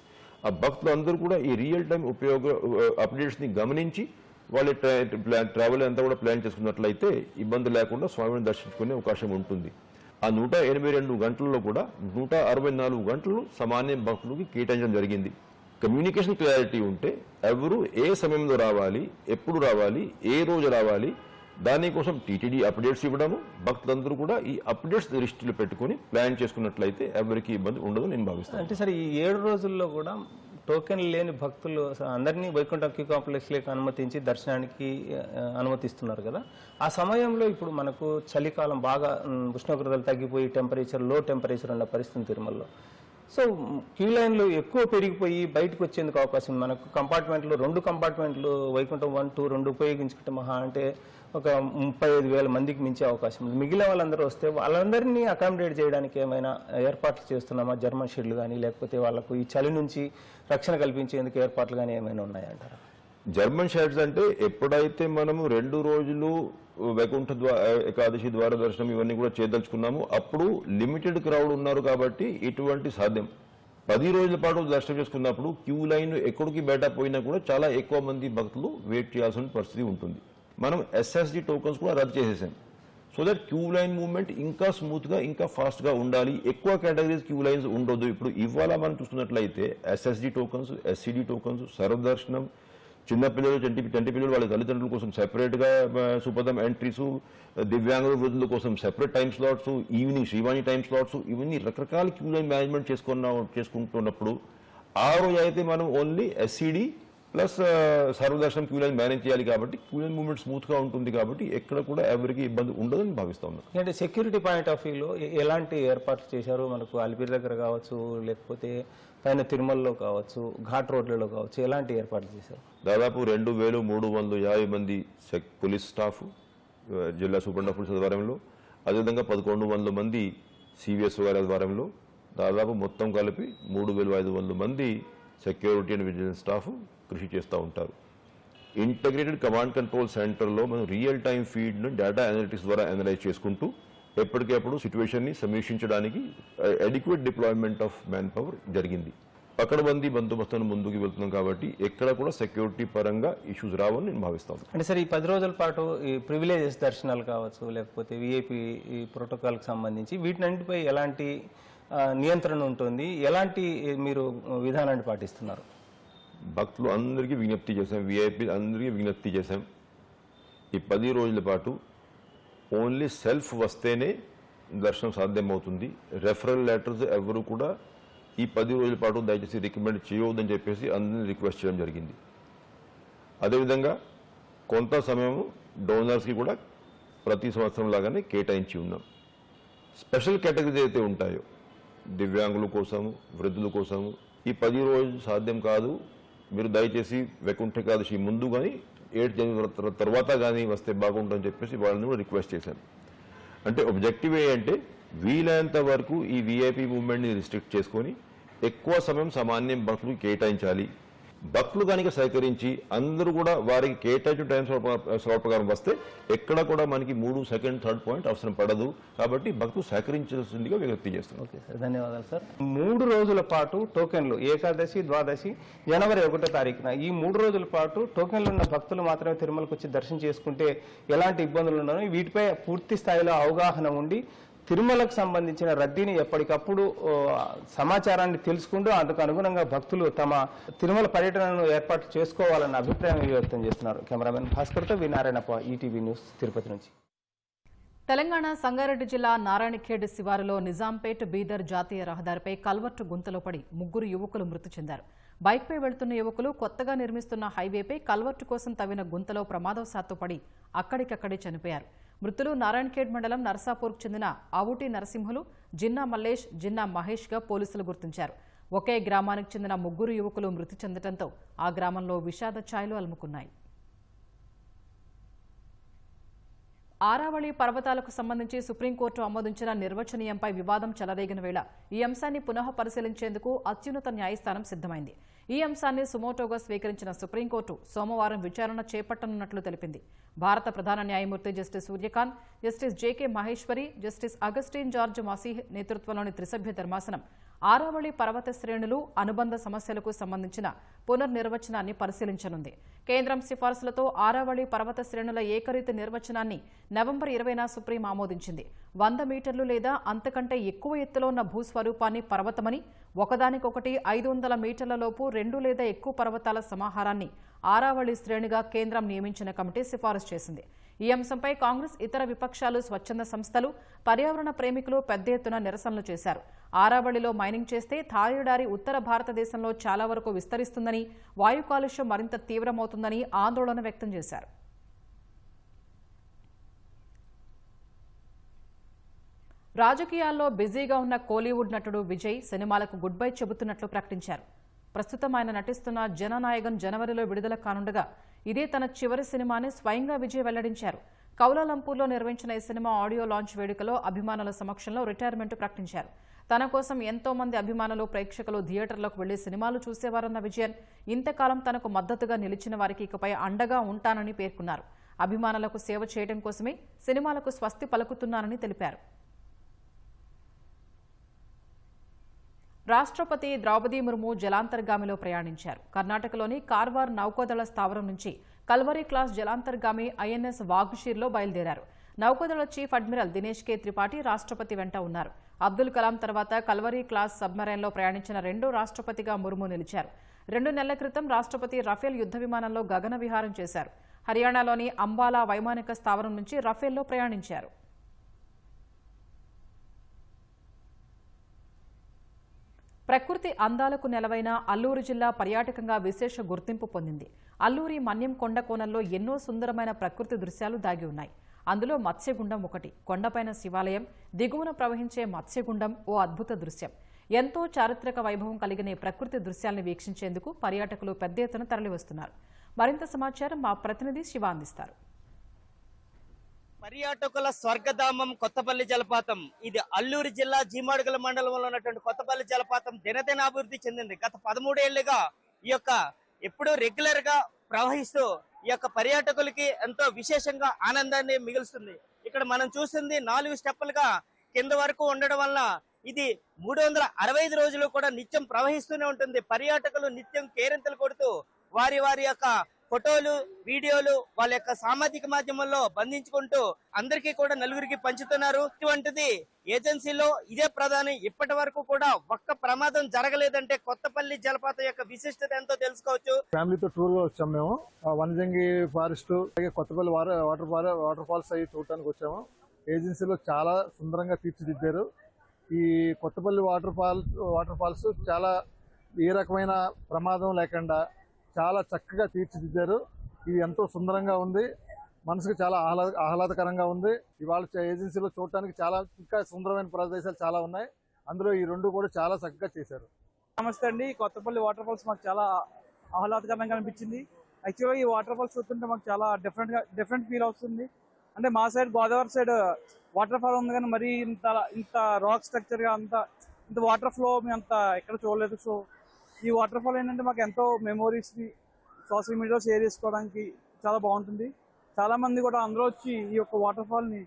ఆ భక్తులు అందరూ కూడా ఈ రియల్ టైం అప్డేట్స్ని గమనించి వాళ్ళ ట్రావెల్ అంతా కూడా ప్లాన్ చేసుకున్నట్లయితే ఇబ్బంది లేకుండా స్వామిని దర్శించుకునే అవకాశం ఉంటుంది. ఆ 182 గంటల్లో కూడా 164 గంటలు సామాన్య భక్తులకి కేటాయించడం జరిగింది. కమ్యూనికేషన్ క్లారిటీ ఉంటే ఎవరు ఏ సమయంలో రావాలి, ఎప్పుడు రావాలి, ఏ రోజు రావాలి, దానికోసం టీటీడీ అప్డేట్స్ ఇవ్వడము, భక్తులందరూ కూడా ఈ అప్డేట్స్ దృష్టిలో పెట్టుకుని ప్లాన్ చేసుకున్నట్లయితే ఎవరికి ఇబ్బంది ఉండదు నేను భావిస్తాను. అంటే సరే ఈ 7 రోజుల్లో కూడా టోకెన్ లేని భక్తులు అందరినీ వైకుంఠం క్యూ కాంప్లెక్స్లోకి అనుమతించి దర్శనానికి అనుమతిస్తున్నారు కదా. ఆ సమయంలో ఇప్పుడు మనకు చలికాలం బాగా ఉష్ణోగ్రతలు తగ్గిపోయి లో టెంపరేచర్ ఉన్న పరిస్థితి తిరుమలలో. సో క్యూ లైన్లు ఎక్కువ పెరిగిపోయి బయటకు వచ్చేందుకు అవకాశం ఉంది. మనకు కంపార్ట్మెంట్లు 2 కంపార్ట్మెంట్లు వైకుంఠం 1, 2 2 ఉపయోగించుకుంటే మహా అంటే ఒక 35,000 మందికి మించే అవకాశం ఉంది. మిగిలిన వాళ్ళందరూ వస్తే వాళ్ళందరినీ అకామిడేట్ చేయడానికి ఏమైనా ఏర్పాట్లు చేస్తున్నామా? జర్మన్ షెడ్లు కానీ లేకపోతే వాళ్ళకు ఈ చలి నుంచి రక్షణ కల్పించేందుకు ఏర్పాట్లు కానీ ఏమైనా ఉన్నాయంటారా? జర్మన్ షెడ్స్ అంటే ఎప్పుడైతే మనము 2 రోజులు వైకుంఠ ఏకాదశి ద్వార దర్శనం ఇవన్నీ కూడా చేయదలుచుకున్నాము అప్పుడు లిమిటెడ్ క్రౌడ్ ఉన్నారు కాబట్టి ఇటువంటి సాధ్యం. 10 రోజుల పాటు దర్శనం చేసుకున్నప్పుడు క్యూ లైన్ ఎక్కడికి బయట పోయినా కూడా చాలా ఎక్కువ మంది భక్తులు వెయిట్ చేయాల్సిన పరిస్థితి ఉంటుంది. మనం SSD టోకన్స్ కూడా రద్దు చేసేసాం. So that queue line movement ఇంకా స్మూత్గా ఇంకా ఫాస్ట్గా ఉండాలి. ఎక్కువ కేటగిరీస్ క్యూ లైన్స్ ఉండొద్దు. ఇప్పుడు ఇవాళ మనం చూస్తున్నట్లయితే SSD టోకన్స్, SCD టోకన్స్, సర్వదర్శనం, చిన్నపిల్లలు 20 పిల్లలు వాళ్ళ తల్లిదండ్రుల కోసం సెపరేట్గా సుపదం ఎంట్రీస్, దివ్యాంగుల వృద్ధుల కోసం separate time slots, evening Srivani time slots, ఇవన్నీ రకరకాల క్యూ లైన్ మేనేజ్మెంట్ చేసుకుంటున్నప్పుడు ఆ రోజు అయితే మనం ఓన్లీ SCD ప్లస్ సర్వదర్శనం క్యూ లైన్ మేనేజ్ చేయాలి కాబట్టి క్యూ లైన్ మూవ్మెంట్ స్మూత్గా ఉంటుంది కాబట్టి ఎక్కడ కూడా ఎవరికి ఇబ్బంది ఉండదని భావిస్తా ఉన్నాం. అంటే సెక్యూరిటీ పాయింట్ ఆఫ్ వ్యూలో ఎలాంటి ఏర్పాట్లు చేశారు? మనకు అలిపిరి దగ్గర కావచ్చు, లేకపోతే పైన తిరుమలలో కావచ్చు, ఘాట్ రోడ్లలో కావచ్చు, ఎలాంటి ఏర్పాట్లు చేశారు? దాదాపు 2,350 మంది పోలీస్ స్టాఫ్ జిల్లా సూపరింటెండెంట్ పోలీస్ ఆధ్వర్యంలో, అదేవిధంగా 1,100 మంది CVS వారి ఆధ్వర్యంలో, దాదాపు మొత్తం కలిపి 3,500 మంది సెక్యూరిటీ అండ్ విజిలెన్స్ స్టాఫ్ కృషి చేస్తూ ఉంటారు. ఇంటగ్రేటెడ్ కమాండ్ కంట్రోల్ సెంటర్లో మనం రియల్ టైం ఫీడ్ను డేటా అనలిటిక్స్ ద్వారా అనలైజ్ చేసుకుంటూ ఎప్పటికప్పుడు సిచ్యువేషన్ని సమీక్షించడానికి adequate deployment of man power జరిగింది. పకడ్బందీ బందోబస్తును ముందుకు వెళ్తున్నాం కాబట్టి ఎక్కడ కూడా సెక్యూరిటీ పరంగా ఇష్యూస్ రావని నేను భావిస్తాను. అంటే సరే ఈ 10 రోజుల పాటు ఈ ప్రివిలేజెస్ దర్శనాలు కావచ్చు, లేకపోతే VIP ప్రోటోకాల్కి సంబంధించి వీటినంటిపై ఎలాంటి నియంత్రణ ఉంటుంది? ఎలాంటి మీరు విధానాన్ని పాటిస్తున్నారు? భక్తులు అందరికీ విజ్ఞప్తి చేశాం, VIP అందరికీ విజ్ఞప్తి చేశాం. ఈ 10 రోజుల పాటు ఓన్లీ సెల్ఫ్ వస్తేనే దర్శనం సాధ్యమవుతుంది. రెఫరల్ లెటర్స్ ఎవరు కూడా ఈ 10 రోజుల పాటు దయచేసి రికమెండ్ చేయవద్దని చెప్పేసి అందరినీ రిక్వెస్ట్ చేయడం జరిగింది. అదేవిధంగా కొంత సమయం డోనర్స్కి కూడా ప్రతి సంవత్సరం లాగానే కేటాయించి ఉన్నాం. స్పెషల్ కేటగిరీస్ అయితే ఉంటాయో దివ్యాంగుల కోసము, వృద్ధుల కోసము ఈ 10 రోజులు సాధ్యం కాదు, మీరు దయచేసి వైకుంఠ ఏకాదశి ముందు కానీ 7 జనవరి తర్వాత కానీ వస్తే బాగుంటుందని చెప్పేసి వాళ్ళని కూడా రిక్వెస్ట్ చేశాం. అంటే ఆబ్జెక్టివ్ ఏంటంటే వీలైనంత వరకు ఈ VIP మూవ్మెంట్ని రిస్ట్రిక్ట్ చేసుకొని ఎక్కువ సమయం సామాన్య భక్తులకు కేటాయించాలి. భక్తులు కనుక సహకరించి అందరూ కూడా వారికి కేటాయించిన టైం స్లాట్ ప్రకారం వస్తే ఎక్కడ కూడా మనకి 3, 2, 3 పాయింట్ అవసరం పడదు. కాబట్టి భక్తులు సహకరించాల్సిందిగా విజ్ఞప్తి చేస్తున్నాం. ఓకే సార్, ధన్యవాదాలు సార్. 3 రోజుల పాటు టోకెన్లు ఏకాదశి, ద్వాదశి, జనవరి 1వ తారీఖున ఈ 3 రోజుల పాటు టోకెన్లు ఉన్న భక్తులు మాత్రమే తిరుమలకు వచ్చి దర్శనం చేసుకుంటే ఎలాంటి ఇబ్బందులు ఉన్నాయో వీటిపై పూర్తి స్థాయిలో అవగాహన ఉండి తిరుమలకు సంబంధించిన రద్దీని ఎప్పటికప్పుడు సమాచారాన్ని తెలుసుకుంటూ అందుకు అనుగుణంగా భక్తులు తమ తిరుమల పర్యటనను ఏర్పాటు చేసుకోవాలన్న అభిప్రాయం వ్యక్తం చేస్తున్నారు. కెమెరామెన్ భాస్కర్తో నారాయణప్ప, ఈటీవీ న్యూస్, తిరుపతి నుంచి. తెలంగాణ సంగారెడ్డి జిల్లా నారాయణఖేడ్ శివారులో నిజాంపేట్ బీదర్ జాతీయ రహదారిపై కల్వర్టు గుంతలో పడి 3 యువకులు మృతి చెందారు. బైక్పై వెళ్తున్న యువకులు కొత్తగా నిర్మిస్తున్న హైవేపై కల్వర్టు కోసం తవ్విన గుంతలో ప్రమాదవశాత్తు పడి అక్కడికక్కడే చనిపోయారు. మృతులు నారాయణఖేడ్ మండలం నర్సాపూర్కు చెందిన ఆవుటి నరసింహులు, జిన్నా మల్లేష్, జిన్నా మహేష్గా పోలీసులు గుర్తించారు. ఒకే గ్రామానికి చెందిన 3 యువకులు మృతి చెందడంతో ఆ గ్రామంలో విషాద ఛాయలు అలుముకున్నాయి. ఆరావళి పర్వతాలకు సంబంధించి సుప్రీంకోర్టు ఆమోదించిన నిర్వచనీయంపై వివాదం చెలరేగిన వేళ ఈ అంశాన్ని పునః పరిశీలించేందుకు అత్యున్నత న్యాయస్థానం సిద్ధమైంది. ఈ అంశాన్ని సుమోటోగా స్వీకరించిన సుప్రీంకోర్టు సోమవారం విచారణ చేపట్టనున్నట్లు తెలిపింది. భారత ప్రధాన న్యాయమూర్తి justice Surya Kant, justice JK Maheshwari, justice Augustine George Masih నేతృత్వంలోని త్రిసభ్య ధర్మాసనం ఆరావళి పర్వత శ్రేణులు, అనుబంధ సమస్యలకు సంబంధించిన పునర్నిర్వచనాన్ని పరిశీలించనుంది. కేంద్రం సిఫార్సులతో ఆరావళి పర్వత శ్రేణుల ఏకరీతి నిర్వచనాన్ని నవంబర్ 20న సుప్రీం ఆమోదించింది. 100 మీటర్లు లేదా అంతకంటే ఎక్కువ ఎత్తులో ఉన్న భూస్వరూపాన్ని పర్వతమని, ఒకదానికొకటి 500 మీటర్ల లోపు 2 లేదా ఎక్కువ పర్వతాల సమాహారాన్ని ఆరావళి శ్రేణిగా కేంద్రం నియమించిన కమిటీ సిఫారసు చేసింది. ఈ అంశంపై కాంగ్రెస్ ఇతర విపక్షాలు, స్వచ్ఛంద సంస్థలు, పర్యావరణ ప్రేమికులు పెద్ద ఎత్తున నిరసనలు చేశారు. ఆరావళిలో మైనింగ్ చేస్తే థాయిడారి ఉత్తర భారతదేశంలో చాలా వరకు విస్తరిస్తుందని, వాయు కాలుష్యం మరింత తీవ్రమవుతుందని ఆందోళన వ్యక్తం చేశారు. రాజకీయాల్లో బిజీగా ఉన్న కోలీవుడ్ నటుడు విజయ్ సినిమాలకు గుడ్ బై చెబుతున్నట్లు ప్రకటించారు. ప్రస్తుతం ఆయన నటిస్తున్న జననాయకన్ జనవరిలో విడుదల కానుండగా ఇదే తన చివరి సినిమా అని స్వయంగా విజయ్ వెల్లడించారు. కౌలాలంపూర్లో నిర్వహించిన ఈ సినిమా ఆడియో లాంచ్ వేడుకలో అభిమానుల సమక్షంలో రిటైర్మెంట్ ప్రకటించారు. తన కోసం ఎంతో మంది అభిమానులు, ప్రేక్షకులు థియేటర్లకు వెళ్లి సినిమాలు చూసేవారన్న విజయన్ ఇంతకాలం తనకు మద్దతుగా నిలిచిన వారికి ఇకపై అండగా ఉంటానని పేర్కొన్నారు. అభిమానులకు సేవ చేయడం కోసమే సినిమాలకు స్వస్తి పలుకుతున్నానని తెలిపారు. రాష్ట్రపతి ద్రౌపది ముర్ము జలాంతర్గామిలో ప్రయాణించారు. కర్ణాటకలోని కార్వార్ నౌకాదళ స్థావరం నుంచి కల్వరీ క్లాస్ జలాంతర్గామి ఐఎన్ఎస్ వాఘుషీర్లో బయలుదేరారు. నౌకాదళ చీఫ్ అడ్మిరల్ దినేష్ కే త్రిపాఠి రాష్ట్రపతి వెంట ఉన్నారు. అబ్దుల్ కలాం తర్వాత కల్వరీ క్లాస్ సబ్మెరైన్లో ప్రయాణించిన రెండో రాష్ట్రపతిగా ముర్ము నిలిచారు. 2 నెలల క్రితం రాష్ట్రపతి రఫేల్ యుద్ధ విమానంలో గగన విహారం చేశారు. హర్యానాలోని అంబాలా వైమానిక స్థావరం నుంచి రఫేల్లో ప్రయాణించారు. ప్రకృతి అందాలకు నెలవైన అల్లూరు జిల్లా పర్యాటకంగా విశేష గుర్తింపు పొందింది. అల్లూరి మన్యం కొండ కోణంలో ఎన్నో సుందరమైన ప్రకృతి దృశ్యాలు దాగి ఉన్నాయి. అందులో మత్స్యగుండం ఒకటి. కొండపైన శివాలయం, దిగువన ప్రవహించే మత్స్యగుండం ఓ అద్భుత దృశ్యం. ఎంతో చారిత్రక వైభవం కలిగిన ఈ ప్రకృతి దృశ్యాలను వీక్షించేందుకు పర్యాటకులు పెద్ద ఎత్తున తరలివస్తున్నారు. మరింత సమాచారం మా ప్రతినిధి శివ అందిస్తారు. పర్యాటకుల స్వర్గధామం కొత్తపల్లి జలపాతం. ఇది అల్లూరు జిల్లా జీమాడుగుల మండలంలో ఉన్నటువంటి కొత్తపల్లి జలపాతం దినదిన అభివృద్ధి చెందింది. గత 13 ఏళ్లుగా ఈ యొక్క ఎప్పుడూ రెగ్యులర్ గా ప్రవహిస్తూ ఈ యొక్క పర్యాటకులకి ఎంతో విశేషంగా ఆనందాన్ని మిగులుస్తుంది. ఇక్కడ మనం చూసింది 4 స్టెప్పులుగా కింద వరకు ఉండడం వల్ల ఇది 365 రోజులు కూడా నిత్యం ప్రవహిస్తూనే ఉంటుంది. పర్యాటకులు నిత్యం కేరింతలు కొడుతూ వారి యొక్క ఫోటోలు, వీడియోలు వాళ్ళ యొక్క సామాజిక మాధ్యమంలో బంధించుకుంటూ అందరికీ కూడా నలుగురికి పంచుతున్నారు. ఇటువంటిది ఏజెన్సీలో ఇదే ప్రధాని. ఇప్పటి వరకు కూడా ఒక్క ప్రమాదం జరగలేదంటే కొత్తపల్లి జలపాతం యొక్క విశిష్టత ఎంతో తెలుసుకోవచ్చు. ఫ్యామిలీతో టూర్ గా వచ్చాము మేము. వనజంగి ఫారెస్ట్, అలాగే కొత్తపల్లి వాటర్ ఫాల్స్ అవి చూడటానికి వచ్చాము. ఏజెన్సీలో చాలా సుందరంగా తీర్చిదిద్దారు. ఈ కొత్తపల్లి వాటర్ ఫాల్స్ చాలా ఏ రకమైన ప్రమాదం లేకుండా చాలా చక్కగా తీర్చిదిద్దారు. ఇది ఎంతో సుందరంగా ఉంది, మనసుకు చాలా ఆహ్లాదకరంగా ఉంది. ఇవాళ ఏజెన్సీలో చూడటానికి చాలా ఇంకా సుందరమైన ప్రదేశాలు చాలా ఉన్నాయి. అందులో ఈ 2 కూడా చాలా చక్కగా చేశారు. నమస్తే అండి. కొత్తపల్లి వాటర్ ఫాల్స్ మాకు చాలా ఆహ్లాదకరంగా అనిపించింది. యాక్చువల్గా ఈ వాటర్ ఫాల్స్ చూస్తుంటే మాకు చాలా డిఫరెంట్ ఫీల్ అవుతుంది. అంటే మా side Godavari side water fall ఉంది, కానీ మరి ఇంత రాక్ స్ట్రక్చర్గా ఇంత వాటర్ ఫ్లో మేము అంత ఎక్కడ చూడలేదు. సో ఈ వాటర్ ఫాల్ ఏంటంటే మాకు ఎంతో మెమోరీస్ని సోషల్ మీడియాలో షేర్ చేసుకోవడానికి చాలా బాగుంటుంది. చాలా మంది కూడా అందరూ వచ్చి ఈ యొక్క వాటర్ ఫాల్ని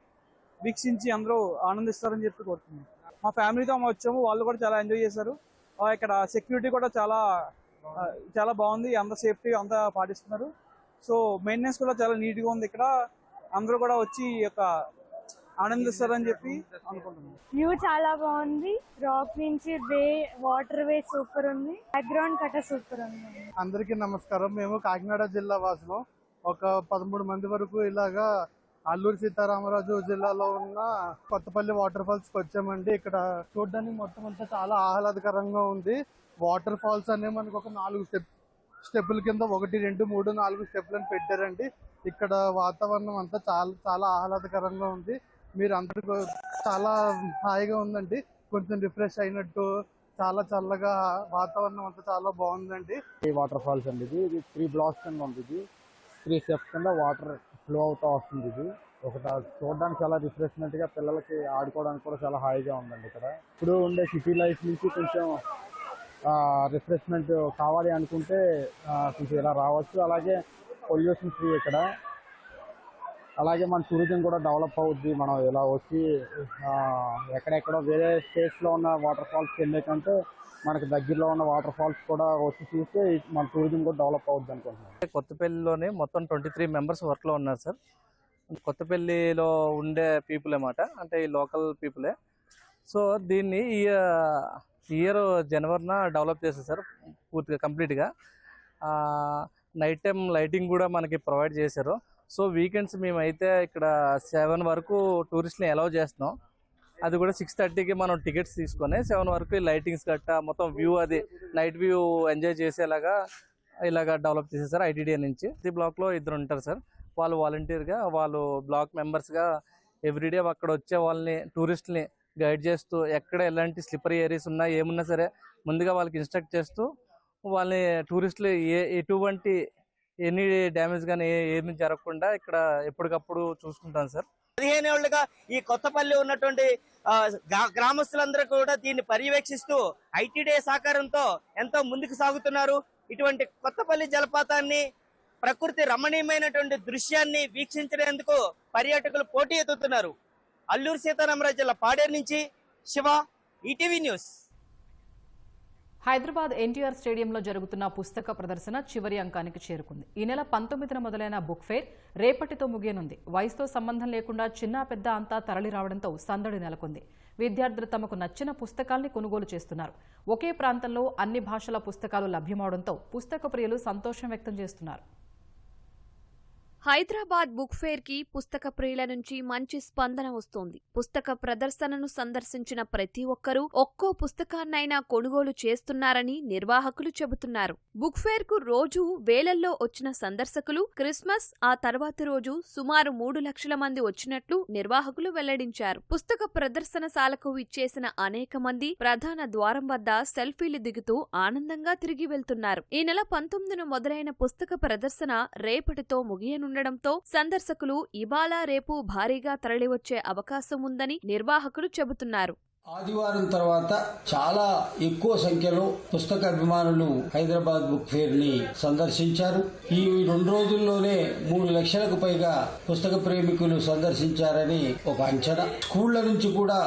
వీక్షించి అందరూ ఆనందిస్తారని చెప్పి కోరుతున్నాం. మా ఫ్యామిలీతో వచ్చాము, వాళ్ళు కూడా చాలా ఎంజాయ్ చేశారు. ఇక్కడ సెక్యూరిటీ కూడా చాలా బాగుంది, అంత సేఫ్టీ అంతా పాటిస్తున్నారు. సో మెయింటెనెన్స్ కూడా చాలా నీట్గా ఉంది. ఇక్కడ అందరూ కూడా వచ్చి ఈ యొక్క ఆనందిస్తారని చెప్పి అనుకుంటున్నాం. వ్యూ చాలా బాగుంది. రాక్ నుంచి వాటర్ వే సూపర్ ఉంది. బ్యాక్గ్రౌండ్ కట్ట సూపర్ ఉంది. అందరికీ నమస్కారం. మేము కాకినాడ జిల్లా వాసులం. ఒక 13 మంది వరకు ఇలాగా అల్లూరి సీతారామరాజు జిల్లాలో ఉన్న కొత్తపల్లి వాటర్ ఫాల్స్ కి వచ్చామండి. ఇక్కడ చూడడానికి మొత్తం అంతా చాలా ఆహ్లాదకరంగా ఉంది. వాటర్ ఫాల్స్ అనే మనకు ఒక 4 స్టెప్పుల కింద 1, 2, 3, 4 స్టెప్పులను పెట్టారండి. ఇక్కడ వాతావరణం అంతా చాలా ఆహ్లాదకరంగా ఉంది. మీరు అందరికీ చాలా హాయిగా ఉందండి. కొంచెం రిఫ్రెష్ అయినట్టు చాలా చల్లగా వాతావరణం అంతా చాలా బాగుందండి. ఈ వాటర్ ఫాల్స్ అండి, ఇది 3 బ్లాక్స్ కింద ఉంది. ఇది 3 స్టెప్స్ కింద వాటర్ ఫ్లో అవుతూ వస్తుంది. ఇది చూడడానికి చాలా రిఫ్రెష్మెంట్ గా, పిల్లలకి ఆడుకోవడానికి కూడా చాలా హాయిగా ఉందండి. ఇక్కడ ఇప్పుడు ఉండే సిటీ లైఫ్ నుంచి కొంచెం రిఫ్రెష్మెంట్ కావాలి అనుకుంటే కొంచెం ఇలా రావచ్చు. అలాగే పొల్యూషన్ ఫ్రీ ఇక్కడ. అలాగే మన టూరిజం కూడా డెవలప్ అవుద్ది. మనం ఇలా వచ్చి ఎక్కడెక్కడో వేరే స్టేట్స్లో ఉన్న వాటర్ ఫాల్స్కి వెళ్ళే కంటే మనకు దగ్గరలో ఉన్న వాటర్ ఫాల్స్ కూడా వచ్చి చూస్తే మన టూరిజం కూడా డెవలప్ అవుద్ది అనుకుంటున్నాం. కొత్తపల్లిలోనే మొత్తం 23 మెంబర్స్ వర్క్లో ఉన్నారు సార్. కొత్తపల్లిలో ఉండే పీపుల్ అన్నమాట, అంటే ఈ లోకల్ పీపులే. సో దీన్ని ఈ ఇయర్ జనవరిన డెవలప్ చేశారు సార్ పూర్తిగా కంప్లీట్గా. నైట్ టైం లైటింగ్ కూడా మనకి ప్రొవైడ్ చేశారు. సో వీకెండ్స్ మేమైతే ఇక్కడ 7 వరకు టూరిస్ట్ని అలౌ చేస్తున్నాం. అది కూడా 6:30కి మనం టికెట్స్ తీసుకొని 7 వరకు లైటింగ్స్ గట్టా మొత్తం వ్యూ అది నైట్ వ్యూ ఎంజాయ్ చేసేలాగా ఇలాగా డెవలప్ చేసేసారు ఐటీడీఏ నుంచి. ప్రతి బ్లాక్లో 2 ఉంటారు సార్. వాళ్ళు వాలంటీర్గా వాళ్ళు బ్లాక్ మెంబర్స్గా ఎవ్రీడే అక్కడ వచ్చే వాళ్ళని టూరిస్ట్ని గైడ్ చేస్తూ ఎక్కడ ఎలాంటి స్లిప్పరీ ఏరియాస్ ఉన్నా ఏమున్నా సరే ముందుగా వాళ్ళకి ఇన్స్ట్రక్ట్ చేస్తూ వాళ్ళని టూరిస్టులు ఎటువంటి ఎనీ డ్యామేజ్ కానీ ఏమి జరగకుండా ఇక్కడ ఎప్పటికప్పుడు చూసుకుంటాం సార్. 15 ఏళ్లుగా ఈ కొత్తపల్లి ఉన్నటువంటి గ్రామస్తులందరూ కూడా దీన్ని పర్యవేక్షిస్తూ ఐటీడీఏ సహకారంతో ఎంతో ముందుకు సాగుతున్నారు. ఇటువంటి కొత్తపల్లి జలపాతాన్ని ప్రకృతి రమణీయమైనటువంటి దృశ్యాన్ని వీక్షించేందుకు పర్యాటకులు పోటీ ఎత్తుతున్నారు. అల్లూరు సీతారామరాజు జిల్లా పాడేరు నుంచి శివ, ఈటీవీ న్యూస్. హైదరాబాద్ ఎన్టీఆర్ స్టేడియంలో జరుగుతున్న పుస్తక ప్రదర్శన చివరి అంకానికి చేరుకుంది. ఈ నెల 19న మొదలైన బుక్ ఫేర్ రేపటితో ముగియనుంది. వయసుతో సంబంధం లేకుండా చిన్న పెద్ద అంతా తరలి రావడంతో సందడి నెలకొంది. విద్యార్థులు తమకు నచ్చిన పుస్తకాల్ని కొనుగోలు చేస్తున్నారు. ఒకే ప్రాంతంలో అన్ని భాషల పుస్తకాలు లభ్యమవడంతో పుస్తక ప్రియులు సంతోషం వ్యక్తం చేస్తున్నారు. హైదరాబాద్ బుక్ ఫేర్ కి పుస్తక ప్రియుల నుంచి మంచి స్పందన వస్తోంది. పుస్తక ప్రదర్శనను సందర్శించిన ప్రతి ఒక్కరూ ఒక్కో పుస్తకాన్నైనా కొనుగోలు చేస్తున్నారని నిర్వాహకులు చెబుతున్నారు. బుక్ ఫేర్ కు రోజు వేలల్లో వచ్చిన సందర్శకులు క్రిస్మస్ ఆ తర్వాతి రోజు సుమారు 3 లక్షల మంది వచ్చినట్లు నిర్వాహకులు వెల్లడించారు. పుస్తక ప్రదర్శనశాలకు ఇచ్చేసిన అనేక మంది ప్రధాన ద్వారం వద్ద సెల్ఫీలు దిగుతూ ఆనందంగా తిరిగి వెళ్తున్నారు. ఈ నెల 19న మొదలైన పుస్తక ప్రదర్శన రేపటితో ముగియనుండడంతో సందర్శకులు ఇవాళ రేపు భారీగా తరలివచ్చే అవకాశం ఉందని నిర్వాహకులు చెబుతున్నారు. ఆదివారం తర్వాత చాలా ఎక్కువ సంఖ్యలో పుస్తక అభిమానులు హైదరాబాద్ బుక్ ఫేర్ ని సందర్శించారు. ఈ 2 రోజుల్లోనే 3 లక్షలకు పైగా పుస్తక ప్రేమికులు సందర్శించారని ఒక అంచనా. స్కూళ్ల నుంచి కూడా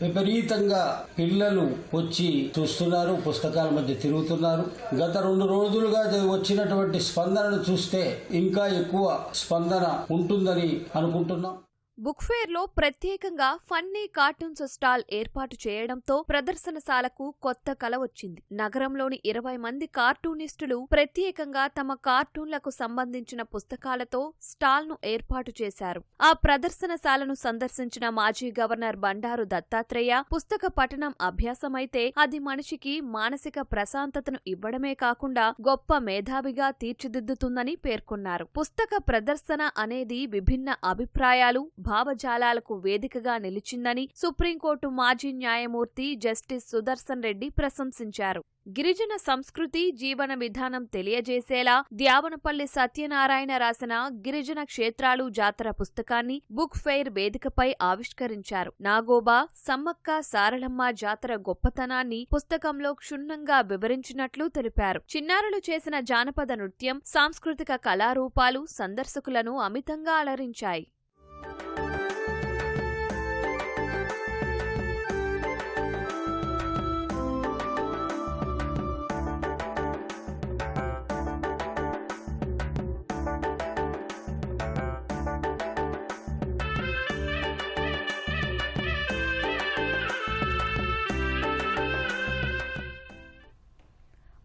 విపరీతంగా పిల్లలు వచ్చి చూస్తున్నారు, పుస్తకాల మధ్య తిరుగుతున్నారు. గత 2 రోజులుగా వచ్చినటువంటి స్పందనను చూస్తే ఇంకా ఎక్కువ స్పందన ఉంటుందని అనుకుంటున్నాం. బుక్ ఫేర్ లో ప్రత్యేకంగా ఫన్నీ కార్టూన్స్ స్టాల్ ఏర్పాటు చేయడంతో ప్రదర్శనశాలకు కొత్త కల వచ్చింది. నగరంలోని 20 మంది కార్టూనిస్టులు ప్రత్యేకంగా తమ కార్టూన్లకు సంబంధించిన పుస్తకాలతో స్టాల్ ను ఏర్పాటు చేశారు. ఆ ప్రదర్శనశాలను సందర్శించిన మాజీ గవర్నర్ బండారు దత్తాత్రేయ పుస్తక పఠనం అభ్యాసమైతే అది మనిషికి మానసిక ప్రశాంతతను ఇవ్వడమే కాకుండా గొప్ప మేధావిగా తీర్చిదిద్దుతుందని పేర్కొన్నారు. పుస్తక ప్రదర్శన అనేది విభిన్న అభిప్రాయాలు భావజాలాలకు వేదికగా నిలిచిందని సుప్రీంకోర్టు మాజీ న్యాయమూర్తి జస్టిస్ సుదర్శన్ రెడ్డి ప్రశంసించారు. గిరిజన సంస్కృతి జీవన విధానం తెలియజేసేలా ద్యావనపల్లి సత్యనారాయణ రాసిన గిరిజన క్షేత్రాలు జాతర పుస్తకాన్ని బుక్ ఫెయిర్ వేదికపై ఆవిష్కరించారు. నాగోబా, సమ్మక్క సారలమ్మ జాతర గొప్పతనాన్ని పుస్తకంలో క్షుణ్ణంగా వివరించినట్లు తెలిపారు. చిన్నారులు చేసిన జానపద నృత్యం, సాంస్కృతిక కళారూపాలు సందర్శకులను అమితంగా అలరించాయి.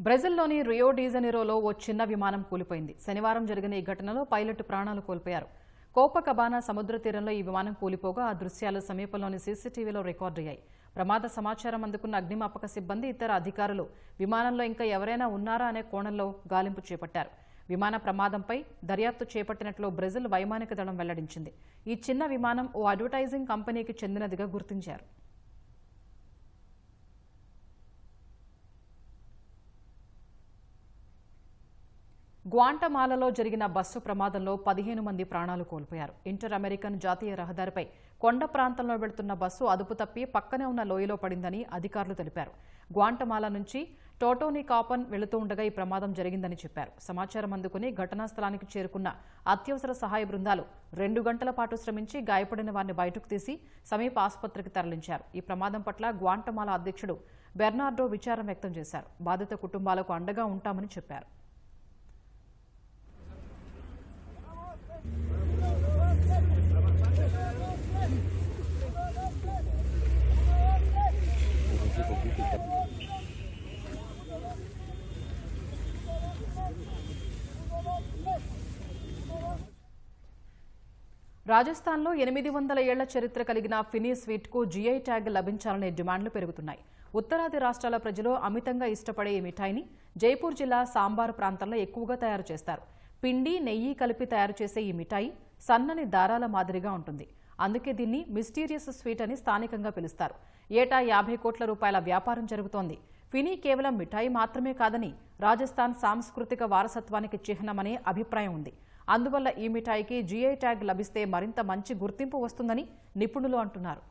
బ్రెజిల్లోని రియో డీజనీరోలో ఓ చిన్న విమానం కూలిపోయింది. శనివారం జరిగిన ఈ ఘటనలో పైలట్ ప్రాణాలు కోల్పోయారు. కోపకబానా సముద్ర తీరంలో ఈ విమానం కూలిపోగా ఆ దృశ్యాలు సమీపంలోని సీసీటీవీలో రికార్డయ్యాయి. ప్రమాద సమాచారం అందుకున్న అగ్నిమాపక సిబ్బంది, ఇతర అధికారులు విమానంలో ఇంకా ఎవరైనా ఉన్నారా అనే కోణంలో గాలింపు చేపట్టారు. విమాన ప్రమాదంపై దర్యాప్తు చేపట్టినట్లు బ్రెజిల్ వైమానిక దళం వెల్లడించింది. ఈ చిన్న విమానం ఓ అడ్వర్టైజింగ్ కంపెనీకి చెందినదిగా గుర్తించారు. గ్వాంటమాలలో జరిగిన బస్సు ప్రమాదంలో 15 మంది ప్రాణాలు కోల్పోయారు. ఇంటర్ అమెరికన్ జాతీయ రహదారిపై కొండ ప్రాంతంలో వెళ్తున్న బస్సు అదుపు తప్పి పక్కనే ఉన్న లోయలో పడిందని అధికారులు తెలిపారు. గ్వాంటమాలా నుంచి టోటోనికాపన్ వెళుతూ ఉండగా ఈ ప్రమాదం జరిగిందని చెప్పారు. సమాచారం అందుకుని ఘటనా స్థలానికి చేరుకున్న అత్యవసర సహాయ బృందాలు 2 గంటల పాటు శ్రమించి గాయపడిన వారిని బయటకు తీసి సమీప ఆసుపత్రికి తరలించారు. ఈ ప్రమాదం పట్ల గ్వాంటమాలా అధ్యక్షుడు బెర్నార్డో విచారం వ్యక్తం చేశారు. బాధిత కుటుంబాలకు అండగా ఉంటామని చెప్పారు. రాజస్థాన్లో 800 ఏళ్ల చరిత్ర కలిగిన ఫినీ స్వీట్కు జీఐ ట్యాగ్ లభించాలనే డిమాండ్లు పెరుగుతున్నాయి. ఉత్తరాది రాష్ట్రాల ప్రజలు అమితంగా ఇష్టపడే ఈ మిఠాయిని జైపూర్ జిల్లా సాంబార్ ప్రాంతంలో ఎక్కువగా తయారు చేస్తారు. పిండి, నెయ్యి కలిపి తయారు చేసే ఈ మిఠాయి సన్నని దారాల మాదిరిగా ఉంటుంది. అందుకే దీన్ని మిస్టీరియస్ స్వీట్ అని స్థానికంగా పిలుస్తారు. ఏటా 50 కోట్ల రూపాయల వ్యాపారం జరుగుతోంది. ఫినీ కేవలం మిఠాయి మాత్రమే కాదని రాజస్థాన్ సాంస్కృతిక వారసత్వానికి చిహ్నమనే అభిప్రాయం ఉంది. అందువల్ల ఈ మిఠాయికి జీఐ ట్యాగ్ లభిస్తే మరింత మంచి గుర్తింపు వస్తుందని నిపుణులు అంటున్నారు.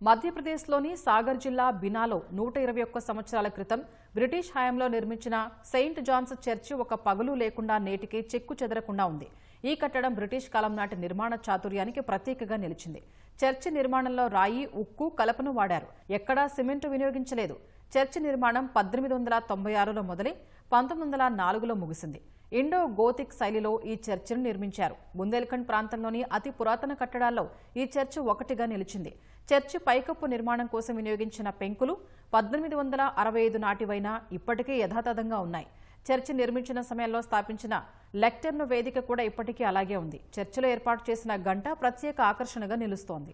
మధ్యప్రదేశ్లోని సాగర్ జిల్లా బినాలో 121 సంవత్సరాల క్రితం బ్రిటిష్ హయాంలో నిర్మించిన సెయింట్ జాన్స్ చర్చి ఒక పగులు లేకుండా నేటికి చెక్కు చెదరకుండా ఉంది. ఈ కట్టడం బ్రిటిష్ కాలం నాటి నిర్మాణ చాతుర్యానికి ప్రతీకగా నిలిచింది. చర్చి నిర్మాణంలో రాయి, ఉక్కు, కలపను వాడారు. ఎక్కడా సిమెంటు వినియోగించలేదు. చర్చి నిర్మాణం 1896లో మొదలై 1904లో ముగిసింది. ఇండో గోతిక్ శైలిలో ఈ చర్చిను నిర్మించారు. బుందేల్ఖండ్ ప్రాంతంలోని అతి పురాతన కట్టడాల్లో ఈ చర్చి ఒకటిగా నిలిచింది. చర్చి పైకప్పు నిర్మాణం కోసం వినియోగించిన పెంకులు 1865 నాటివైనా ఇప్పటికీ యథాతథంగా ఉన్నాయి. చర్చి నిర్మించిన సమయంలో స్థాపించిన లెక్టర్ను వేదిక కూడా ఇప్పటికీ అలాగే ఉంది. చర్చిలో ఏర్పాటు చేసిన గంట ప్రత్యేక ఆకర్షణగా నిలుస్తోంది.